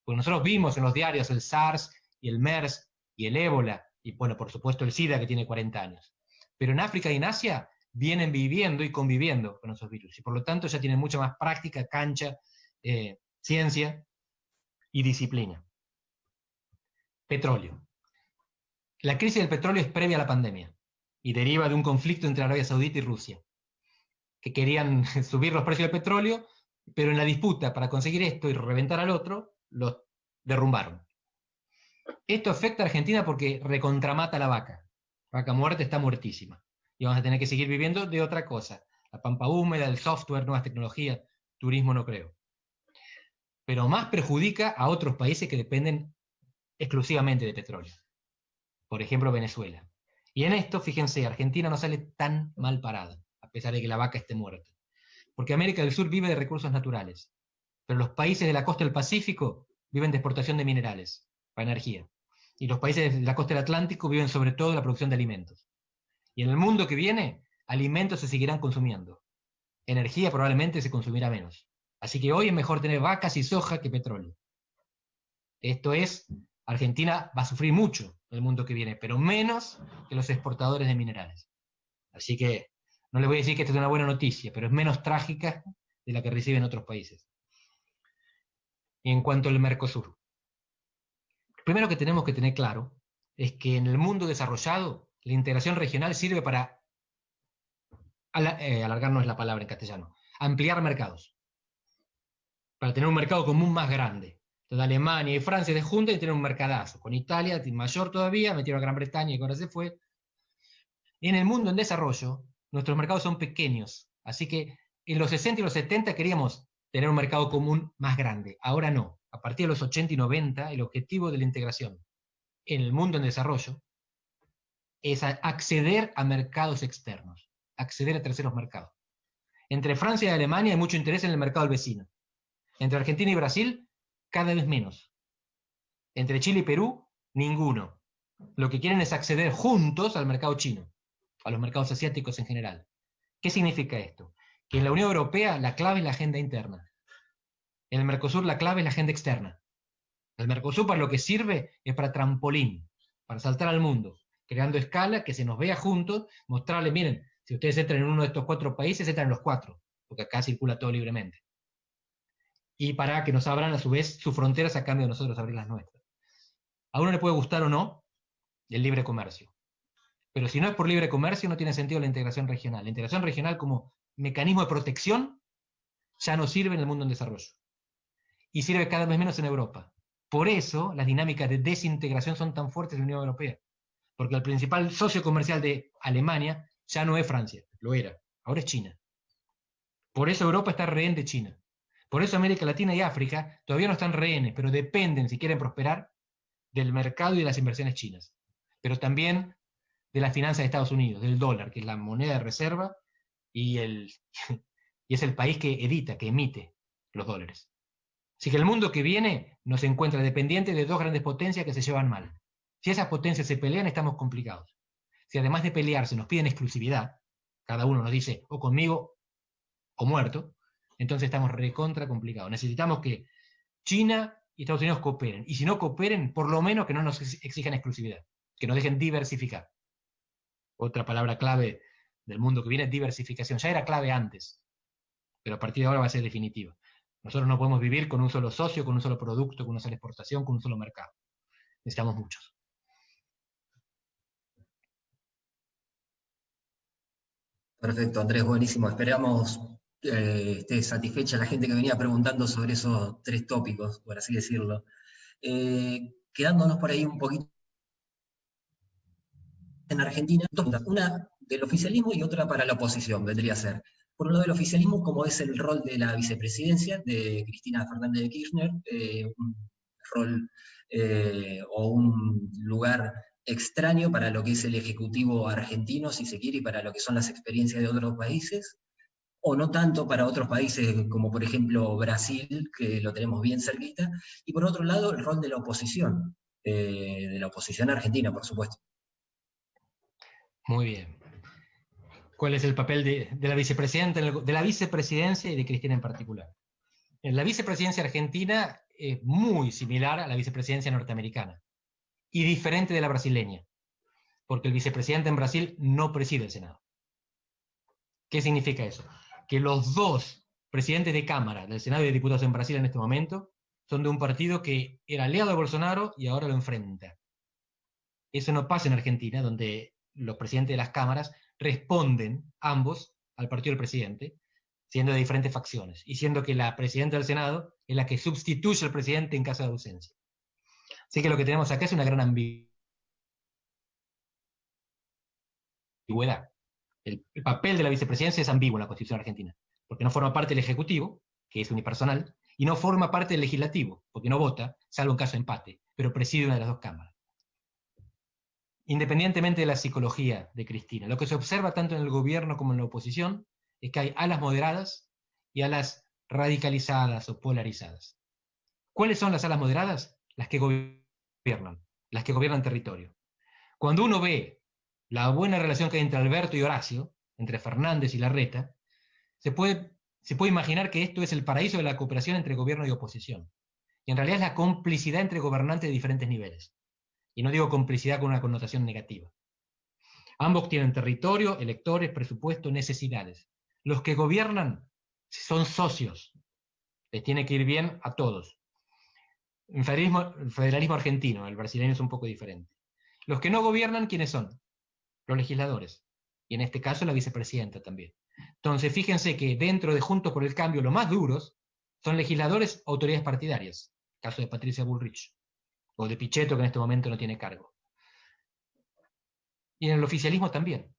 Porque nosotros vimos en los diarios el SARS y el MERS y el ébola, y bueno, por supuesto el SIDA que tiene 40 años. Pero en África y en Asia vienen viviendo y conviviendo con esos virus, y por lo tanto ya tienen mucha más práctica, cancha, ciencia y disciplina. Petróleo. La crisis del petróleo es previa a la pandemia y deriva de un conflicto entre Arabia Saudita y Rusia, que querían subir los precios del petróleo, pero en la disputa para conseguir esto y reventar al otro, los derrumbaron. Esto afecta a Argentina porque recontramata la vaca. Vaca muerta está muertísima. Y vamos a tener que seguir viviendo de otra cosa. La pampa húmeda, el software, nuevas tecnologías, turismo no creo. Pero más perjudica a otros países que dependen exclusivamente de petróleo. Por ejemplo, Venezuela. Y en esto, fíjense, Argentina no sale tan mal parada, a pesar de que la vaca esté muerta. Porque América del Sur vive de recursos naturales, pero los países de la costa del Pacífico viven de exportación de minerales, para energía. Y los países de la costa del Atlántico viven sobre todo de la producción de alimentos. Y en el mundo que viene, alimentos se seguirán consumiendo. Energía probablemente se consumirá menos. Así que hoy es mejor tener vacas y soja que petróleo. Esto es, Argentina va a sufrir mucho en el mundo que viene, pero menos que los exportadores de minerales. Así que no les voy a decir que esta es una buena noticia, pero es menos trágica de la que reciben otros países. Y en cuanto al Mercosur, lo primero que tenemos que tener claro es que en el mundo desarrollado la integración regional sirve para, alargar no es la palabra en castellano, ampliar mercados, para tener un mercado común más grande. Entonces Alemania y Francia se juntan y tienen un mercadazo. Con Italia, mayor todavía, metieron a Gran Bretaña y ahora se fue. Y en el mundo en desarrollo, nuestros mercados son pequeños. Así que en los 60 y los 70 queríamos tener un mercado común más grande. Ahora no. A partir de los 80 y 90, el objetivo de la integración en el mundo en desarrollo es acceder a mercados externos, acceder a terceros mercados. Entre Francia y Alemania hay mucho interés en el mercado del vecino. Entre Argentina y Brasil, cada vez menos. Entre Chile y Perú, ninguno. Lo que quieren es acceder juntos al mercado chino, a los mercados asiáticos en general. ¿Qué significa esto? Que en la Unión Europea la clave es la agenda interna. En el Mercosur la clave es la agenda externa. El Mercosur para lo que sirve es para trampolín, para saltar al mundo, creando escala, que se nos vea juntos, mostrarle, miren, si ustedes entran en uno de estos 4 países, entran en los 4, porque acá circula todo libremente. Y para que nos abran a su vez sus fronteras a cambio de nosotros abrir las nuestras. A uno le puede gustar o no el libre comercio. Pero si no es por libre comercio, no tiene sentido la integración regional. La integración regional como mecanismo de protección ya no sirve en el mundo en desarrollo. Y sirve cada vez menos en Europa. Por eso las dinámicas de desintegración son tan fuertes en la Unión Europea. Porque el principal socio comercial de Alemania ya no es Francia, lo era, ahora es China. Por eso Europa está rehén de China. Por eso América Latina y África todavía no están rehenes, pero dependen, si quieren prosperar, del mercado y de las inversiones chinas. Pero también de las finanzas de Estados Unidos, del dólar, que es la moneda de reserva, y es el país que edita, que emite los dólares. Así que el mundo que viene nos encuentra dependiente de 2 grandes potencias que se llevan mal. Si esas potencias se pelean, estamos complicados. Si además de pelearse nos piden exclusividad, cada uno nos dice o conmigo o muerto, entonces estamos recontra complicados. Necesitamos que China y Estados Unidos cooperen. Y si no cooperen, por lo menos que no nos exijan exclusividad, que nos dejen diversificar. Otra palabra clave del mundo que viene es diversificación. Ya era clave antes, pero a partir de ahora va a ser definitiva. Nosotros no podemos vivir con un solo socio, con un solo producto, con una sola exportación, con un solo mercado. Necesitamos muchos. Perfecto, Andrés, buenísimo. Esperamos que esté satisfecha la gente que venía preguntando sobre esos 3 tópicos, por así decirlo. Quedándonos por ahí un poquito en Argentina, una del oficialismo y otra para la oposición, vendría a ser. Por un lado del oficialismo, como es el rol de la vicepresidencia de Cristina Fernández de Kirchner, un rol o un lugar extraño para lo que es el Ejecutivo argentino, si se quiere, y para lo que son las experiencias de otros países, o no tanto para otros países como por ejemplo Brasil, que lo tenemos bien cerquita, y por otro lado el rol de la oposición argentina, por supuesto. Muy bien. ¿Cuál es el papel de la vicepresidenta, de la vicepresidencia y de Cristina en particular? La vicepresidencia argentina es muy similar a la vicepresidencia norteamericana y diferente de la brasileña, porque el vicepresidente en Brasil no preside el Senado. ¿Qué significa eso? Que los dos presidentes de Cámara del Senado y de Diputados en Brasil en este momento son de un partido que era aliado de Bolsonaro y ahora lo enfrenta. Eso no pasa en Argentina, donde los presidentes de las cámaras responden ambos al partido del presidente, siendo de diferentes facciones, y siendo que la presidenta del Senado es la que sustituye al presidente en caso de ausencia. Así que lo que tenemos acá es una gran ambigüedad. El papel de la vicepresidencia es ambiguo en la Constitución argentina, porque no forma parte del Ejecutivo, que es unipersonal, y no forma parte del Legislativo, porque no vota, salvo en caso de empate, pero preside una de las dos cámaras. Independientemente de la psicología de Cristina, lo que se observa tanto en el gobierno como en la oposición es que hay alas moderadas y alas radicalizadas o polarizadas. ¿Cuáles son las alas moderadas? Las que gobiernan territorio. Cuando uno ve la buena relación que hay entre Alberto y Horacio, entre Fernández y Larreta, se puede imaginar que esto es el paraíso de la cooperación entre gobierno y oposición. Y en realidad es la complicidad entre gobernantes de diferentes niveles. Y no digo complicidad con una connotación negativa. Ambos tienen territorio, electores, presupuesto, necesidades. Los que gobiernan son socios. Les tiene que ir bien a todos. El federalismo argentino, el brasileño es un poco diferente. Los que no gobiernan, ¿quiénes son? Los legisladores. Y en este caso la vicepresidenta también. Entonces, fíjense que dentro de Juntos por el Cambio, los más duros son legisladores o autoridades partidarias. Caso de Patricia Bullrich. O de Pichetto, que en este momento no tiene cargo. Y en el oficialismo también.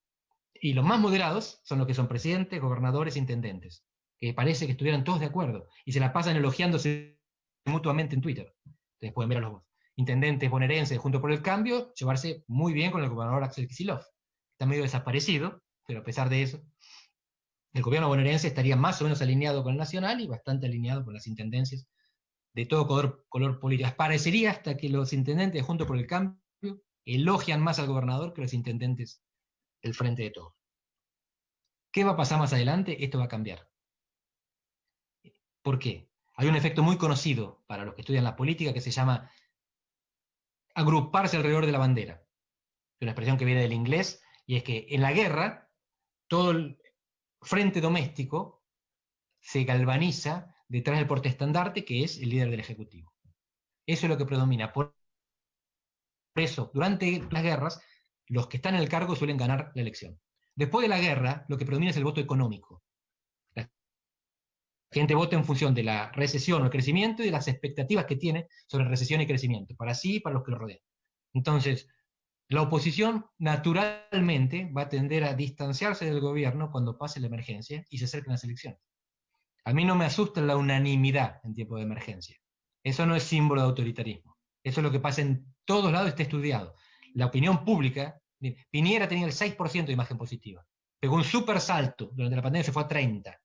Y los más moderados son los que son presidentes, gobernadores, intendentes, que parece que estuvieran todos de acuerdo, y se la pasan elogiándose mutuamente en Twitter. Ustedes pueden ver a los intendentes bonaerenses Juntos por el Cambio llevarse muy bien con el gobernador Axel Kicillof. Está medio desaparecido, pero a pesar de eso, el gobierno bonaerense estaría más o menos alineado con el nacional y bastante alineado con las intendencias de todo color político. Parecería hasta que los intendentes Juntos por el Cambio elogian más al gobernador que los intendentes del Frente de Todos. ¿Qué va a pasar más adelante? Esto va a cambiar. ¿Por qué? Hay un efecto muy conocido para los que estudian la política que se llama agruparse alrededor de la bandera. Es una expresión que viene del inglés, y es que en la guerra todo el frente doméstico se galvaniza detrás del portaestandarte, que es el líder del Ejecutivo. Eso es lo que predomina. Por eso, durante las guerras, los que están en el cargo suelen ganar la elección. Después de la guerra, lo que predomina es el voto económico. La gente vota en función de la recesión o el crecimiento y de las expectativas que tiene sobre recesión y crecimiento, para sí y para los que lo rodean. Entonces, la oposición naturalmente va a tender a distanciarse del gobierno cuando pase la emergencia y se acerquen las elecciones. A mí no me asusta la unanimidad en tiempo de emergencia. Eso no es símbolo de autoritarismo. Eso es lo que pasa en todos lados, está estudiado. La opinión pública, Piñera tenía el 6% de imagen positiva. Pegó un súper salto, durante la pandemia se fue a 30%.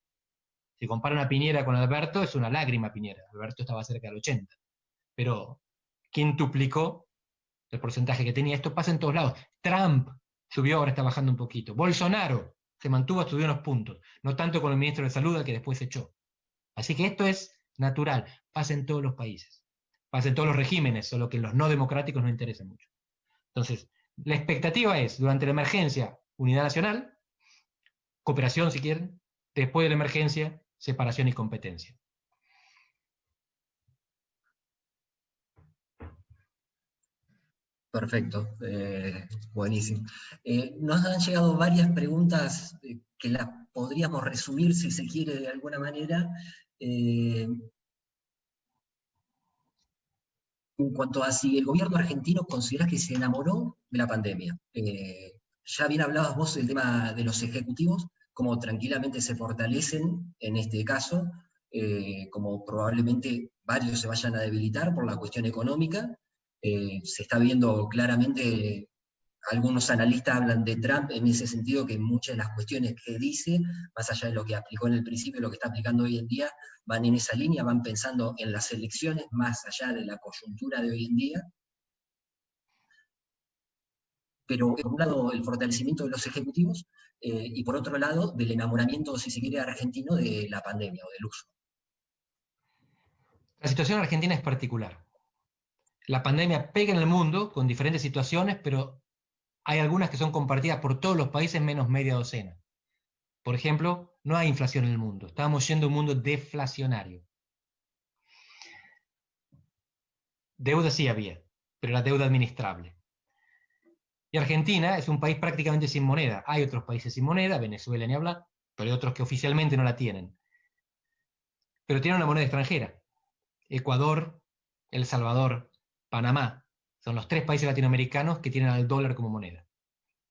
Si comparan a Piñera con Alberto, es una lágrima Piñera. Alberto estaba cerca del 80%. Pero quintuplicó el porcentaje que tenía. Esto pasa en todos lados. Trump subió, ahora está bajando un poquito. Bolsonaro se mantuvo, subió unos puntos. No tanto con el ministro de Salud, al que después se echó. Así que esto es natural. Pasa en todos los países. Pasa en todos los regímenes, solo que los no democráticos no interesan mucho. Entonces, la expectativa es, durante la emergencia, unidad nacional, cooperación si quieren, después de la emergencia, separación y competencia. Perfecto, buenísimo. Nos han llegado varias preguntas que las podríamos resumir, si se quiere, de alguna manera. En cuanto a si el gobierno argentino considera que se enamoró de la pandemia. ya bien hablabas vos del tema de los ejecutivos, como tranquilamente se fortalecen en este caso, como probablemente varios se vayan a debilitar por la cuestión económica. Se está viendo claramente, algunos analistas hablan de Trump en ese sentido, que muchas de las cuestiones que dice, más allá de lo que aplicó en el principio, lo que está aplicando hoy en día, van en esa línea, van pensando en las elecciones más allá de la coyuntura de hoy en día. Pero por un lado el fortalecimiento de los ejecutivos, y por otro lado del enamoramiento, si se quiere, argentino de la pandemia o del uso. La situación en Argentina es particular. La pandemia pega en el mundo con diferentes situaciones, pero hay algunas que son compartidas por todos los países menos media docena. Por ejemplo, no hay inflación en el mundo. Estamos yendo a un mundo deflacionario. Deuda sí había, pero la deuda administrable. Y Argentina es un país prácticamente sin moneda. Hay otros países sin moneda, Venezuela ni hablar, pero hay otros que oficialmente no la tienen. Pero tienen una moneda extranjera. Ecuador, El Salvador, Panamá. Son los 3 países latinoamericanos que tienen al dólar como moneda.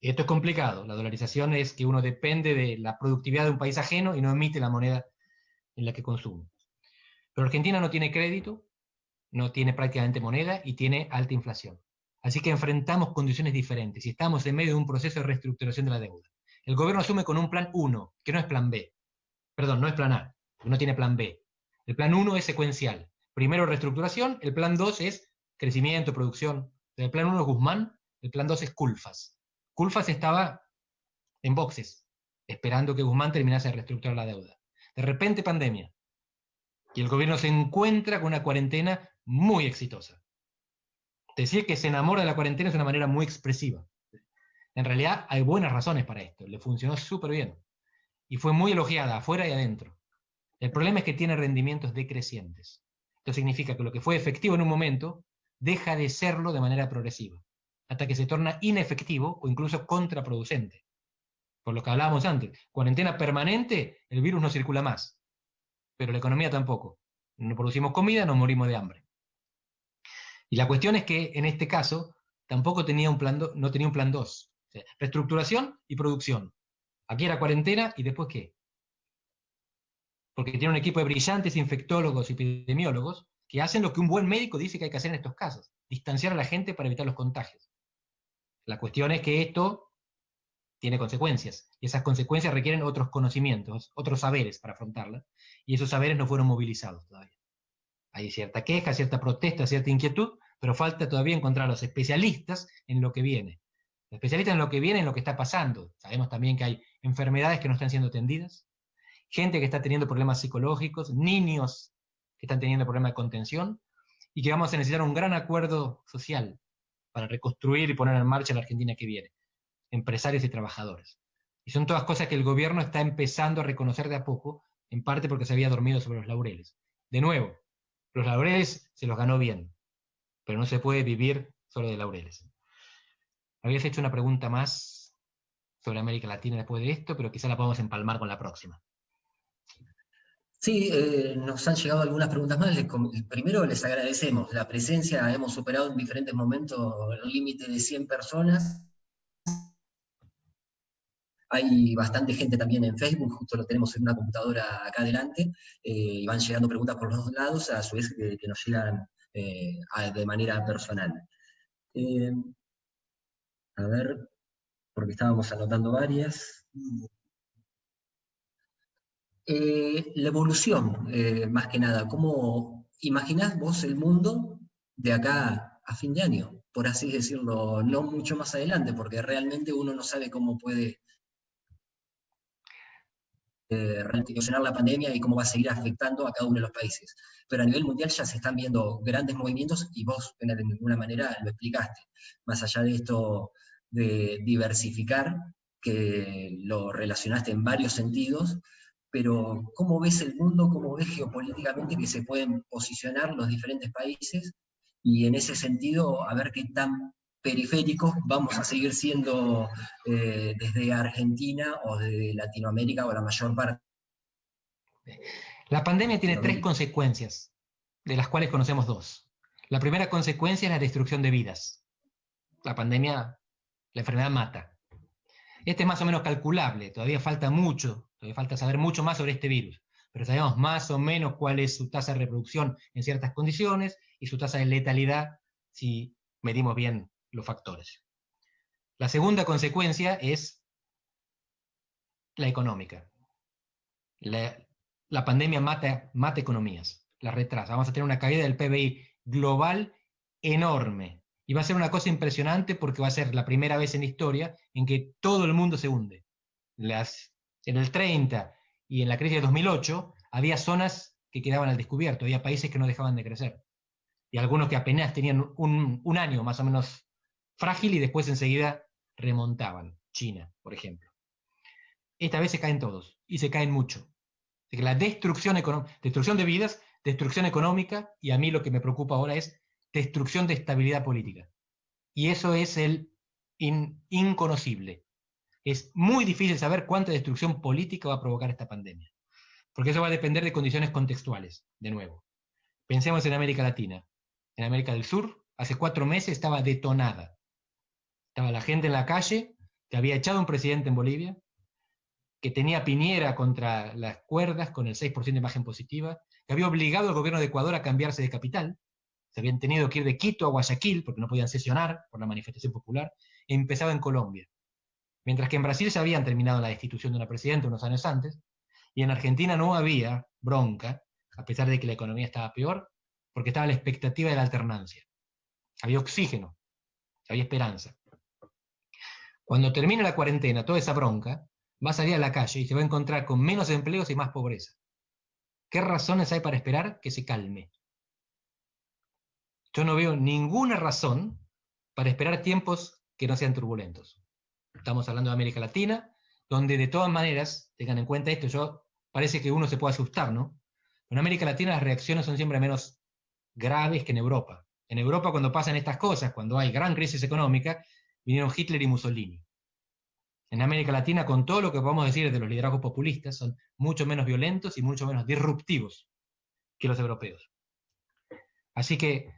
Y esto es complicado. La dolarización es que uno depende de la productividad de un país ajeno y no emite la moneda en la que consume. Pero Argentina no tiene crédito, no tiene prácticamente moneda y tiene alta inflación. Así que enfrentamos condiciones diferentes y estamos en medio de un proceso de reestructuración de la deuda. El gobierno asume con un plan 1, que no es plan B. Perdón, no es plan A, porque no tiene plan B. El plan 1 es secuencial. Primero reestructuración, el plan 2 es crecimiento, producción. El plan 1 es Guzmán, el plan 2 es Culfas. Culfas estaba en boxes, esperando que Guzmán terminase de reestructurar la deuda. De repente pandemia. Y el gobierno se encuentra con una cuarentena muy exitosa. Decir que se enamora de la cuarentena es una manera muy expresiva. En realidad hay buenas razones para esto. Le funcionó súper bien. Y fue muy elogiada, afuera y adentro. El problema es que tiene rendimientos decrecientes. Esto significa que lo que fue efectivo en un momento deja de serlo de manera progresiva, hasta que se torna inefectivo o incluso contraproducente. Por lo que hablábamos antes, cuarentena permanente, el virus no circula más, pero la economía tampoco. No producimos comida, nos morimos de hambre. Y la cuestión es que en este caso tampoco tenía un plan no tenía un plan 2. O sea, reestructuración y producción. Aquí era cuarentena y después ¿qué? Porque tiene un equipo de brillantes infectólogos y epidemiólogos que hacen lo que un buen médico dice que hay que hacer en estos casos, distanciar a la gente para evitar los contagios. La cuestión es que esto tiene consecuencias, y esas consecuencias requieren otros conocimientos, otros saberes para afrontarlas, y esos saberes no fueron movilizados todavía. Hay cierta queja, cierta protesta, cierta inquietud, pero falta todavía encontrar a los especialistas en lo que viene. Los especialistas en lo que viene, en lo que está pasando. Sabemos también que hay enfermedades que no están siendo atendidas, gente que está teniendo problemas psicológicos, niños que están teniendo problemas de contención, y que vamos a necesitar un gran acuerdo social para reconstruir y poner en marcha la Argentina que viene. Empresarios y trabajadores. Y son todas cosas que el gobierno está empezando a reconocer de a poco, en parte porque se había dormido sobre los laureles. De nuevo, los laureles se los ganó bien, pero no se puede vivir solo de laureles. Habías hecho una pregunta más sobre América Latina después de esto, pero quizá la podemos empalmar con la próxima. Sí, nos han llegado algunas preguntas más. Primero les agradecemos la presencia, hemos superado en diferentes momentos el límite de 100 personas. Hay bastante gente también en Facebook, justo lo tenemos en una computadora acá adelante, y van llegando preguntas por los dos lados, a su vez que nos llegan de manera personal. A ver, porque estábamos anotando varias. La evolución, más que nada, ¿cómo imaginás vos el mundo de acá a fin de año? Por así decirlo, no mucho más adelante, porque realmente uno no sabe cómo puede reaccionar la pandemia y cómo va a seguir afectando a cada uno de los países. Pero a nivel mundial ya se están viendo grandes movimientos y vos de alguna manera lo explicaste. Más allá de esto de diversificar, que lo relacionaste en varios sentidos, pero ¿cómo ves el mundo, cómo ves geopolíticamente que se pueden posicionar los diferentes países? Y en ese sentido, a ver qué tan periféricos vamos a seguir siendo desde Argentina o desde Latinoamérica o la mayor parte. La pandemia tiene 3 consecuencias, de las cuales conocemos 2. La primera consecuencia es la destrucción de vidas. La pandemia, la enfermedad mata. Este es más o menos calculable, todavía falta mucho, todavía falta saber mucho más sobre este virus, pero sabemos más o menos cuál es su tasa de reproducción en ciertas condiciones y su tasa de letalidad si medimos bien los factores. La segunda consecuencia es la económica. La pandemia mata economías, las retrasa. Vamos a tener una caída del PBI global enorme. Y va a ser una cosa impresionante porque va a ser la primera vez en la historia en que todo el mundo se hunde. En el 30 y en la crisis de 2008 había zonas que quedaban al descubierto, había países que no dejaban de crecer. Y algunos que apenas tenían un año más o menos frágil y después enseguida remontaban. China, por ejemplo. Esta vez se caen todos, y se caen mucho. Así que la destrucción de vidas, destrucción económica, y a mí lo que me preocupa ahora es destrucción de estabilidad política. Y eso es el inconocible. Es muy difícil saber cuánta destrucción política va a provocar esta pandemia. Porque eso va a depender de condiciones contextuales, de nuevo. Pensemos en América Latina. En América del Sur, hace 4 meses estaba detonada. Estaba la gente en la calle, que había echado un presidente en Bolivia, que tenía a Piñera contra las cuerdas con el 6% de imagen positiva, que había obligado al gobierno de Ecuador a cambiarse de capital, se habían tenido que ir de Quito a Guayaquil porque no podían sesionar por la manifestación popular, y empezaba en Colombia. Mientras que en Brasil se habían terminado la destitución de una presidenta unos años antes, y en Argentina no había bronca, a pesar de que la economía estaba peor, porque estaba la expectativa de la alternancia. Había oxígeno, había esperanza. Cuando termine la cuarentena, toda esa bronca va a salir a la calle y se va a encontrar con menos empleos y más pobreza. ¿Qué razones hay para esperar que se calme? Yo no veo ninguna razón para esperar tiempos que no sean turbulentos. Estamos hablando de América Latina, donde de todas maneras, tengan en cuenta esto, parece que uno se puede asustar, ¿no? En América Latina las reacciones son siempre menos graves que en Europa. En Europa, cuando pasan estas cosas, cuando hay gran crisis económica, vinieron Hitler y Mussolini. En América Latina, con todo lo que podemos decir de los liderazgos populistas, son mucho menos violentos y mucho menos disruptivos que los europeos. Así que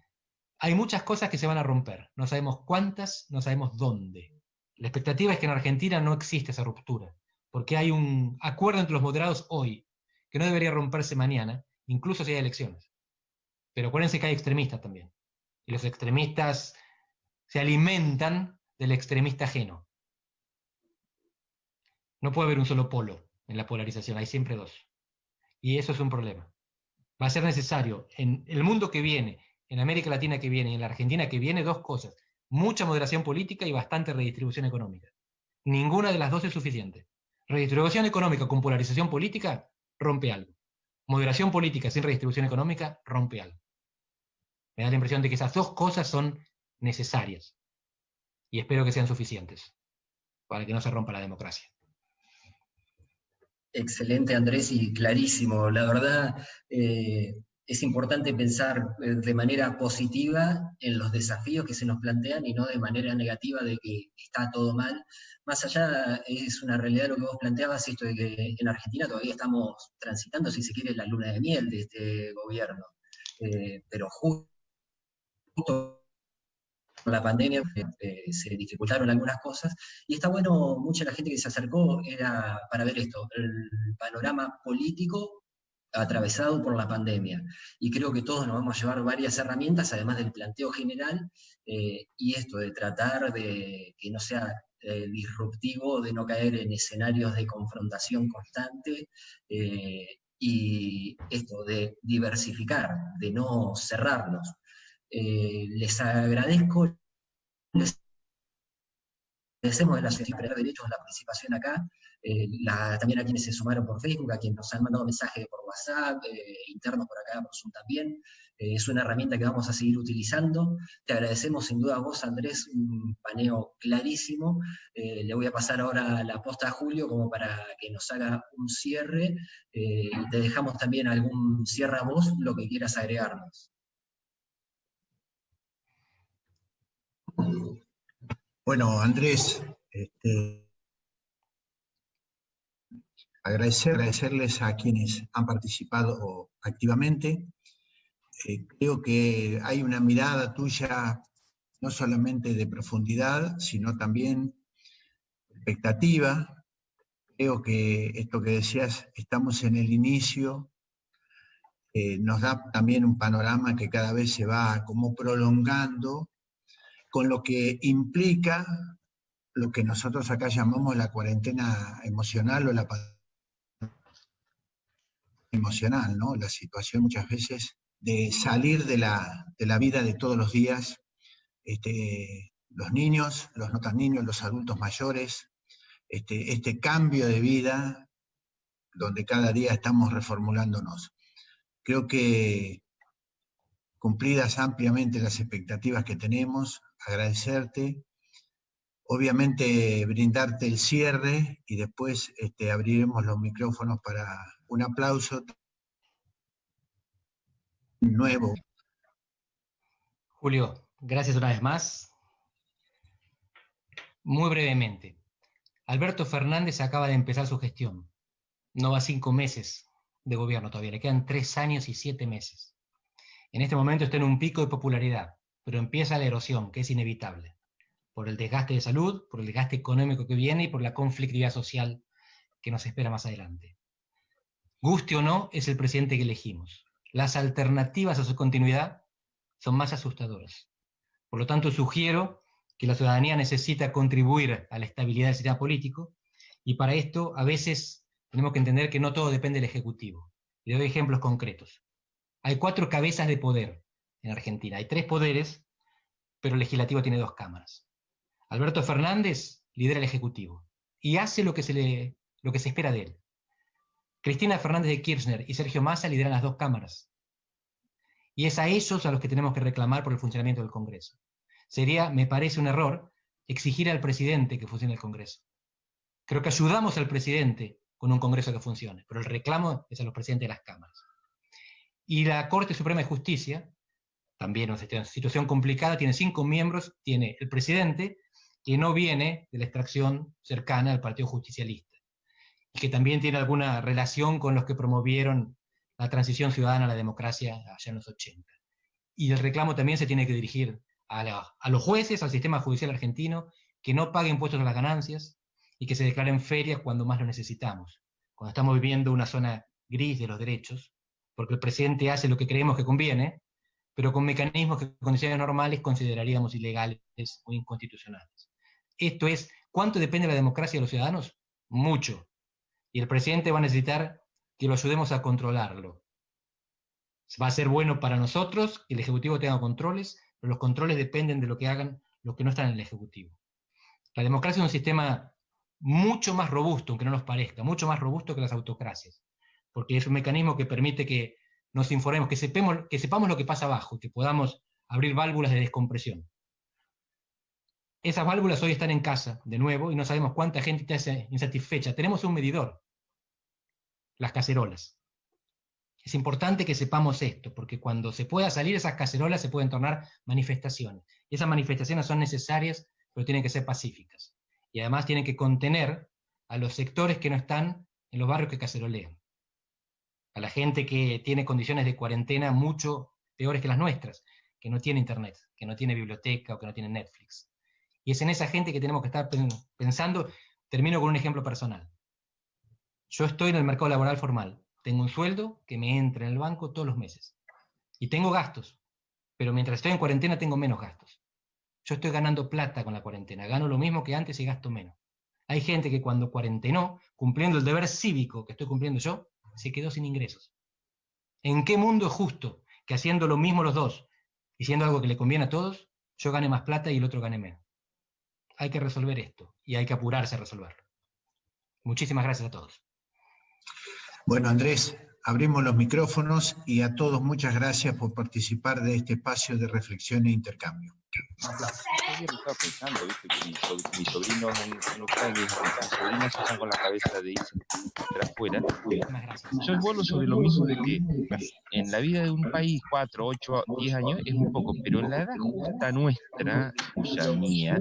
hay muchas cosas que se van a romper. No sabemos cuántas, no sabemos dónde. La expectativa es que en Argentina no existe esa ruptura, porque hay un acuerdo entre los moderados hoy, que no debería romperse mañana, incluso si hay elecciones. Pero acuérdense que hay extremistas también. Y los extremistas se alimentan del extremista ajeno. No puede haber un solo polo en la polarización, hay siempre dos. Y eso es un problema. Va a ser necesario en el mundo que viene, en América Latina que viene y en la Argentina que viene, 2 cosas. Mucha moderación política y bastante redistribución económica. Ninguna de las dos es suficiente. Redistribución económica con polarización política rompe algo. Moderación política sin redistribución económica rompe algo. Me da la impresión de que esas 2 cosas son necesarias. Y espero que sean suficientes para que no se rompa la democracia. Excelente, Andrés, y clarísimo. La verdad, es importante pensar de manera positiva en los desafíos que se nos plantean y no de manera negativa de que está todo mal. Más allá, es una realidad lo que vos planteabas, esto de que en Argentina todavía estamos transitando, si se quiere, la luna de miel de este gobierno. Pero justo con la pandemia se dificultaron algunas cosas, y está bueno, mucha la gente que se acercó era para ver esto, el panorama político atravesado por la pandemia. Y creo que todos nos vamos a llevar varias herramientas, además del planteo general, y esto de tratar de que no sea disruptivo, de no caer en escenarios de confrontación constante, y esto de diversificar, de no cerrarnos. Les agradezco, les agradecemos de la Asociación de Derechos la participación acá, también a quienes se sumaron por Facebook, a quienes nos han mandado mensajes por WhatsApp, internos por acá, por Zoom también. Es una herramienta que vamos a seguir utilizando. Te agradecemos sin duda a vos, Andrés, un paneo clarísimo. Le voy a pasar ahora la posta a Julio como para que nos haga un cierre, y te dejamos también algún cierre a vos, lo que quieras agregarnos. Bueno, Andrés, agradecerles a quienes han participado activamente. Creo que hay una mirada tuya no solamente de profundidad, sino también expectativa. Creo que esto que decías, estamos en el inicio, nos da también un panorama que cada vez se va como prolongando, con lo que implica lo que nosotros acá llamamos la cuarentena emocional o la emocional, ¿no? La situación muchas veces de salir de la vida de todos los días, los niños, los no tan niños, los adultos mayores, este cambio de vida donde cada día estamos reformulándonos. Creo que cumplidas ampliamente las expectativas que tenemos, agradecerte, obviamente brindarte el cierre y después abriremos los micrófonos para un aplauso nuevo. Julio, gracias una vez más. Muy brevemente, Alberto Fernández acaba de empezar su gestión. No va 5 meses de gobierno todavía, le quedan 3 años y 7 meses. En este momento está en un pico de popularidad, pero empieza la erosión, que es inevitable, por el desgaste de salud, por el desgaste económico que viene y por la conflictividad social que nos espera más adelante. Guste o no, es el presidente que elegimos. Las alternativas a su continuidad son más asustadoras. Por lo tanto, sugiero que la ciudadanía necesita contribuir a la estabilidad del sistema político, y para esto a veces tenemos que entender que no todo depende del Ejecutivo. Y doy ejemplos concretos. Hay 4 cabezas de poder en Argentina. Hay 3 poderes, pero el legislativo tiene 2 cámaras. Alberto Fernández lidera el Ejecutivo y hace lo que se espera de él. Cristina Fernández de Kirchner y Sergio Massa lideran las 2 cámaras. Y es a ellos a los que tenemos que reclamar por el funcionamiento del Congreso. Sería, me parece, un error exigir al presidente que funcione el Congreso. Creo que ayudamos al presidente con un Congreso que funcione, pero el reclamo es a los presidentes de las cámaras. Y la Corte Suprema de Justicia, también una situación complicada, tiene 5 miembros, tiene el presidente, que no viene de la extracción cercana al Partido Justicialista, y que también tiene alguna relación con los que promovieron la transición ciudadana a la democracia allá en los 80. Y el reclamo también se tiene que dirigir a los jueces, al sistema judicial argentino, que no paguen impuestos a las ganancias y que se declaren ferias cuando más lo necesitamos, cuando estamos viviendo una zona gris de los derechos, porque el presidente hace lo que creemos que conviene, pero con mecanismos que en condiciones normales consideraríamos ilegales o inconstitucionales. Esto es, ¿cuánto depende de la democracia de los ciudadanos? Mucho. Y el presidente va a necesitar que lo ayudemos a controlarlo. Va a ser bueno para nosotros que el Ejecutivo tenga controles, pero los controles dependen de lo que hagan los que no están en el Ejecutivo. La democracia es un sistema mucho más robusto, aunque no nos parezca, mucho más robusto que las autocracias, porque es un mecanismo que permite que nos informemos, que sepamos lo que pasa abajo, que podamos abrir válvulas de descompresión. Esas válvulas hoy están en casa, de nuevo, y no sabemos cuánta gente está insatisfecha. Tenemos un medidor, las cacerolas. Es importante que sepamos esto, porque cuando se pueda salir esas cacerolas se pueden tornar manifestaciones. Y esas manifestaciones son necesarias, pero tienen que ser pacíficas. Y además tienen que contener a los sectores que no están en los barrios que cacerolean. A la gente que tiene condiciones de cuarentena mucho peores que las nuestras, que no tiene internet, que no tiene biblioteca o que no tiene Netflix. Y es en esa gente que tenemos que estar pensando. Termino con un ejemplo personal. Yo estoy en el mercado laboral formal. Tengo un sueldo que me entra en el banco todos los meses. Y tengo gastos. Pero mientras estoy en cuarentena tengo menos gastos. Yo estoy ganando plata con la cuarentena. Gano lo mismo que antes y gasto menos. Hay gente que cuando cuarentenó, cumpliendo el deber cívico que estoy cumpliendo yo, se quedó sin ingresos. ¿En qué mundo es justo que haciendo lo mismo los dos, diciendo algo que le conviene a todos, yo gane más plata y el otro gane menos? Hay que resolver esto y hay que apurarse a resolverlo. Muchísimas gracias a todos. Bueno, Andrés, abrimos los micrófonos y a todos muchas gracias por participar de este espacio de reflexión e intercambio. Ayer estaba pensando, viste, que mis sobrinos no están, mis sobrinas están con la cabeza de irse para afuera. Yo vuelvo sobre lo mismo de que en la vida de un país 4, 8, 10 años es un poco, pero en la edad justa nuestra, ya mía,